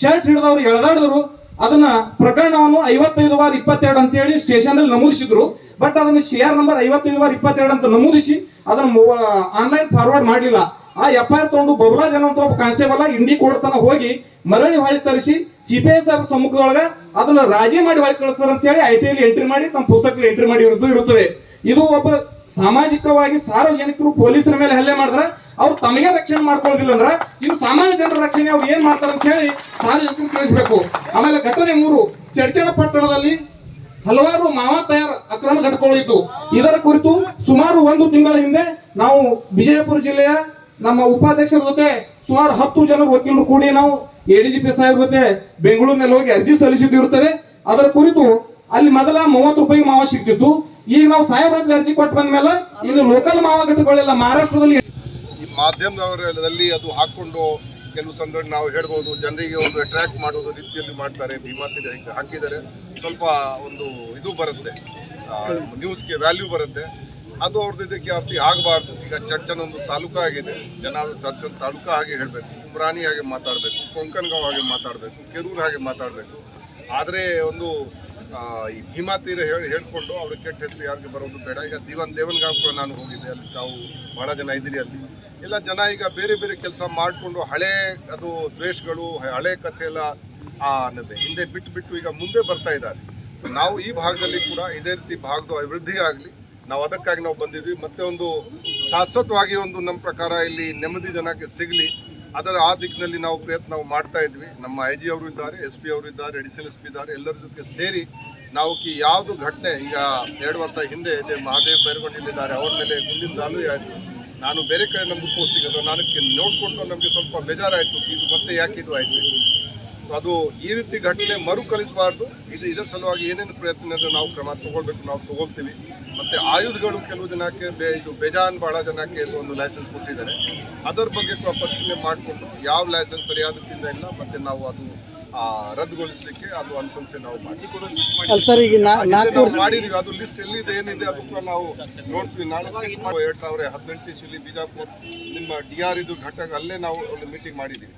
ಶರ್ಟ್ ಹಿಡಿದವ್ರು ಎಳೆದಾಡಿದ್ರು. ಅದನ್ನ ಪ್ರಕರಣವನ್ನು 55/22 ಅಂತ ಹೇಳಿ ಸ್ಟೇಷನ್ ಅಲ್ಲಿ ನಮೂದಿಸಿದ್ರು. ಬಟ್ ಅದನ್ನ CR ನಂಬರ್ 55/22 ಅಂತ ನಮೂದಿಸಿ ಅದನ್ನ ಆನ್ಲೈನ್ ಫಾರ್ವರ್ಡ್ ಮಾಡಲಿಲ್ಲ. ಆ FIR ತಗೊಂಡು ಬಬಲಾಜ್ ಅನ್ನೋ ಒಬ್ಬ ಕಾನ್ಸ್ಟೇಬಲ್ ಇಂಡಿ ಕೊಡ್ತಾನ ಹೋಗಿ ಮರಳಿ ಹೊಳಿ ತರಿಸಿ CPI ಸಾಹೇಬ್ ಸಮ್ಮುಖದೊಳಗ ಅದನ್ನ ರಾಜಿ ಮಾಡಿ ಹೊಳಿ ಕಳಿಸ್ತಾರ ಅಂತ ಹೇಳಿ ITಯಲ್ಲಿ ಎಂಟ್ರಿ ಮಾಡಿ ತಮ್ಮ ಪುಸ್ತಕದಲ್ಲಿ ಎಂಟ್ರಿ ಮಾಡಿ ಇರುತ್ತದೆ. ಇದು ಒಬ್ಬ ಸಾಮಾಜಿಕವಾಗಿ ಸಾರ್ವಜನಿಕರು ಪೊಲೀಸರ ಮೇಲೆ ಹಲ್ಲೆ ಮಾಡಿದ್ರೆ ಅವ್ರು ತಮಗೆ ರಕ್ಷಣೆ ಮಾಡ್ಕೊಳ್ಳೋದಿಲ್ಲ ಅಂದ್ರೆ ಇನ್ನು ಸಾಮಾನ್ಯ ಜನರ ರಕ್ಷಣೆ ಅವ್ರು ಏನ್ ಮಾಡ್ತಾರೆ ಅಂತ ಹೇಳಿ ಸಾರ್ವಜನಿಕರು ತಿಳಿಸಬೇಕು. ಆಮೇಲೆ ಘಟನೆ 3 ಚಡ್ಚಣ ಪಟ್ಟಣದಲ್ಲಿ ಹಲವಾರು ಮಾವ ತಯಾರ ಅಕ್ರಮ ಘಟಕಗಳಿತ್ತು. ಇದರ ಕುರಿತು ಸುಮಾರು 1 ತಿಂಗಳ ಹಿಂದೆ ನಾವು ವಿಜಯಪುರ ಜಿಲ್ಲೆಯ ನಮ್ಮ ಉಪಾಧ್ಯಕ್ಷರ ಜೊತೆ ಸುಮಾರು 10 ಜನರು ವಕೀಲರು ಕೂಡಿ ನಾವು ADGP ಸಾಹೇಬ್ ಜೊತೆ ಬೆಂಗಳೂರಿನಲ್ಲಿ ಹೋಗಿ ಅರ್ಜಿ ಸಲ್ಲಿಸಿದಿರುತ್ತದೆ. ಅದರ ಕುರಿತು ಅಲ್ಲಿ ಮೊದಲ 30 ರೂಪಾಯಿಗೆ ಮಾವ ಸಿಗ್ತಿತ್ತು. ಈಗ ನಾವು ಸಾಹೇಬ್ರ ಅರ್ಜಿ ಕೊಟ್ಟು ಬಂದ ಮೇಲೆ ಇಲ್ಲಿ ಲೋಕಲ್ ಮಾವ ಘಟಕಗಳೆಲ್ಲ ಮಹಾರಾಷ್ಟ್ರದಲ್ಲಿ ಈ ಮಾಧ್ಯಮದಲ್ಲಿ ಅದು ಹಾಕೊಂಡು ಕೆಲವು ಸಂದರ್ಭ ನಾವು ಹೇಳ್ಬೋದು ಜನರಿಗೆ ಒಂದು ಅಟ್ರಾಕ್ಟ್ ಮಾಡೋದು ರೀತಿಯಲ್ಲಿ ಮಾಡ್ತಾರೆ. ಭೀಮಾತಿ ಹಾಕಿದರೆ ಸ್ವಲ್ಪ ಒಂದು ಇದು ಬರುತ್ತೆ, ನ್ಯೂಸ್ಗೆ ವ್ಯಾಲ್ಯೂ ಬರುತ್ತೆ. ಅದು ಅವ್ರದ್ದು ಇದಕ್ಕೆ ಅರ್ಥ ಆಗಬಾರ್ದು. ಈಗ ಚಡ್ಚಣ ಒಂದು ತಾಲೂಕು ಆಗಿದೆ, ಜನ ಚಡ್ಚಣ ತಾಲೂಕು ಹಾಗೆ ಹೇಳಬೇಕು, ಉಮ್ರಾನಿ ಹಾಗೆ ಮಾತಾಡಬೇಕು, ಕೊಂಕನ್ಗಾಂವ್ ಹಾಗೆ ಮಾತಾಡಬೇಕು, ಕೆರೂರು ಹಾಗೆ ಮಾತಾಡಬೇಕು. ಆದರೆ ಒಂದು ಈ ಭೀಮಾ ತೀರ ಹೇಳ್ಕೊಂಡು ಅವ್ರ ಕೆಟ್ಟ ಹೆಸರು ಯಾರಿಗೆ ಬರೋದು ಬೇಡ. ಈಗ ದೇವನ್ಗಾಂವ್ ಕೂಡ ನಾನು ಹೋಗಿದ್ದೆ, ಅಲ್ಲಿ ತಾವು ಬಹಳ ಜನ ಇದ್ದೀರಿ. ಅಲ್ಲಿ ಎಲ್ಲ ಜನ ಈಗ ಬೇರೆ ಬೇರೆ ಕೆಲಸ ಮಾಡಿಕೊಂಡು ಹಳೆ ಅದು ದ್ವೇಷಗಳು, ಹಳೆ ಕಥೆ ಎಲ್ಲ ಹಿಂದೆ ಬಿಟ್ಟು ಈಗ ಮುಂದೆ ಬರ್ತಾ ಇದ್ದಾರೆ. ನಾವು ಈ ಭಾಗದಲ್ಲಿ ಕೂಡ ಇದೇ ರೀತಿ ಭಾಗದ ಅಭಿವೃದ್ಧಿ ಆಗಲಿ, ನಾವು ಅದಕ್ಕಾಗಿ ನಾವು ಬಂದಿದ್ವಿ. ಮತ್ತೆ ಒಂದು ಶಾಶ್ವತವಾಗಿ ಒಂದು ನಮ್ಮ ಪ್ರಕಾರ ಇಲ್ಲಿ ನೆಮ್ಮದಿ ಜನಕ್ಕೆ ಸಿಗಲಿ, ಅದರ ಆ ದಿಕ್ಕಿನಲ್ಲಿ ನಾವು ಪ್ರಯತ್ನ ಮಾಡ್ತಾ ಇದ್ವಿ. ನಮ್ಮ IG ಅವರು ಇದ್ದಾರೆ, SP ಅವರು ಇದ್ದಾರೆ, Additional SP ಇದ್ದಾರೆ. ಎಲ್ಲರ ಜೊತೆ ಸೇರಿ ನಾವು ಯಾವುದು ಘಟನೆ ಈಗ 2 ವರ್ಷ ಹಿಂದೆ ಇದೆ ಮಹಾದೇವ್ ಬೈರಗೊಂಡಿದ್ದಾರೆ, ಅವ್ರ ಮೇಲೆ ಗುಂಡಿನ ದಾಳಿ ಆಯಿತು. ನಾನು ಬೇರೆ ಕಡೆ ನಮ್ಮದು ಪೋಸ್ಟಿಂಗ್ ಅದು ನಾನು ನೋಡಿಕೊಂಡು ನಮಗೆ ಸ್ವಲ್ಪ ಬೇಜಾರಾಯಿತು, ಇದು ಮತ್ತೆ ಯಾಕೆ ಇದು ಆಯಿತು. ಅದು ಈ ರೀತಿ ಘಟನೆ ಮರುಕಳಿಸಬಾರ್ದು. ಇದರ ಸಲುವಾಗಿ ಏನೇನು ಪ್ರಯತ್ನ ನಾವು ಕ್ರಮ ತಗೊಳ್ಬೇಕು, ನಾವು ತಗೊಳ್ತೀವಿ. ಮತ್ತು ಆಯುಧಗಳು ಕೆಲವು ಜನಕ್ಕೆ ಇದು ಬೇಜಾನ್ ಭಾಳ ಜನಕ್ಕೆ ಇದು ಒಂದು ಲೈಸೆನ್ಸ್ ಕೊಟ್ಟಿದ್ದಾರೆ. ಅದರ ಬಗ್ಗೆ ಕೂಡ ಪರಿಶೀಲನೆ ಮಾಡಿಕೊಂಡು ಯಾವ ಲೈಸೆನ್ಸ್ ಸರಿಯಾದ ರೀತಿಯಿಂದ ಇಲ್ಲ, ಮತ್ತು ನಾವು ಅದು ರದ್ದುಗೊಳಿಸಲಿಕ್ಕೆ ಅದು ಅನುಸರಿಸಿ ನಾವು ಅಲ್ಲ ಸರ್, ಈಗ ಮಾಡಿದೀವಿ. ಅದು ಲಿಸ್ಟ್ ಎಲ್ಲಿದೆ ಏನಿದೆ ಅದಕ್ಕೆ ನಾವು ನೋಡ್ತೀವಿ. ನಾಳೆ 2018 ಇಸ್ವಿಲಿ ಬಿಜಾಪುರ ನಿಮ್ಮ DRI ಇದು ಘಟಕ ಅಲ್ಲೇ ನಾವು ಮೀಟಿಂಗ್ ಮಾಡಿದ್ದೀವಿ.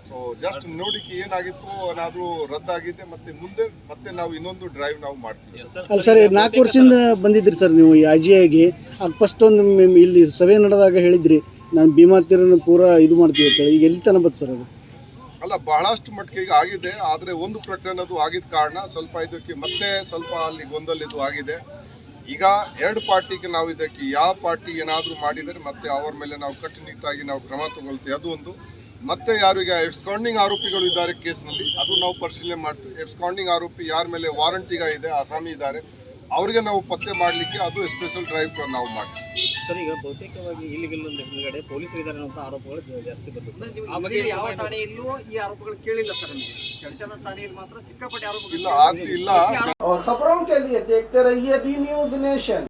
ಸೊ ಜಸ್ಟ್ ನೋಡಿಕ್ಕೆ ಏನಾಗಿತ್ತು ಏನಾದರೂ ರದ್ದಾಗಿದೆ ಮತ್ತೆ ನಾವು ಇನ್ನೊಂದು ಡ್ರೈವ್ ನಾವು ಮಾಡ್ತೀವಿ. ಅಲ್ಲ ಸರ್, 4 ವರ್ಷದಿಂದ ಬಂದಿದ್ರಿ ಸರ್ ನೀವು IGIಗೆ. ಫಸ್ಟ್ ಒಂದು ಇಲ್ಲಿ ಸಭೆ ನಡೆದಾಗ ಹೇಳಿದ್ರಿ ನಾನು ಭೀಮಾ ತೀರನ್ನು ಪೂರಾ ಇದು ಮಾಡ್ತೀವಿ ಅಂತೇಳಿ. ಈಗ ಎಲ್ಲಿ ತನಕ ಬಂತು ಸರ್ ಅದು? ಅಲ್ಲ, ಬಹಳಷ್ಟು ಮಟ್ಟಿಗೆ ಆಗಿದೆ. ಆದರೆ ಒಂದು ಪ್ರಕರಣದ್ದು ಆಗಿದ್ದ ಕಾರಣ ಸ್ವಲ್ಪ ಇದಕ್ಕೆ ಮತ್ತೆ ಸ್ವಲ್ಪ ಅಲ್ಲಿ ಗೊಂದಲ ಇದು ಆಗಿದೆ. ಈಗ 2 ಪಾರ್ಟಿಗೆ ನಾವು ಇದಕ್ಕೆ ಯಾವ ಪಾರ್ಟಿ ಏನಾದರೂ ಮಾಡಿದರೆ ಮತ್ತೆ ಅವರ ಮೇಲೆ ನಾವು ಕಟ್ಟುನಿಟ್ಟಾಗಿ ನಾವು ಕ್ರಮ ತಗೊಳ್ತೀವಿ. ಅದು ಒಂದು. ಮತ್ತೆ ಯಾರಿಗೆ ಎಬ್ಸ್ಕಾಂಡಿಂಗ್ ಆರೋಪಿಗಳು ಇದ್ದಾರೆ ಕೇಸ್ನಲ್ಲಿ ಅದು ನಾವು ಪರಿಶೀಲನೆ ಮಾಡ್ತೀವಿ. ಎಬ್ಸ್ಕಾಂಡಿಂಗ್ ಆರೋಪಿ ಯಾರ ಮೇಲೆ ವಾರಂಟ್ ಈಗ ಇದೆ, ಆಸಾಮಿ ಇದ್ದಾರೆ, ಅವರಿಗೆ ನಾವು ಪತ್ತೆ ಮಾಡಲಿಕ್ಕೆ ಅದು ಸ್ಪೆಷಲ್ ಡ್ರೈವ್ ನಾವು ಮಾಡ್ತೀವಿ. ಸರ್, ಈಗ ಬಹುತೇಕವಾಗಿ ಇಲ್ಲಿಗಲ್ ಹಿಂದ್ಗಡೆ ಪೊಲೀಸರು ಇದ್ದಾರೆ ಅನ್ನೋ ಆರೋಪಗಳು ಜಾಸ್ತಿ ಬರ್ತದೆ. ಆ ಬಗ್ಗೆ ಯಾವ ಠಾಣೆಯಲ್ಲೂ ಈ ಆರೋಪಗಳು ಕೇಳಿಲ್ಲ ಸರ್. ನಮಗೆ ಚರ್ಚನ ಠಾಣೆಯಲ್ಲಿ ಮಾತ್ರ ಸಿಕ್ಕಾಪಟ್ಟೆ ಆರೋಪಗಳು ಇಲ್ಲ. और खबरों के लिए देखते रहिए बी न्यूज़ नेशन।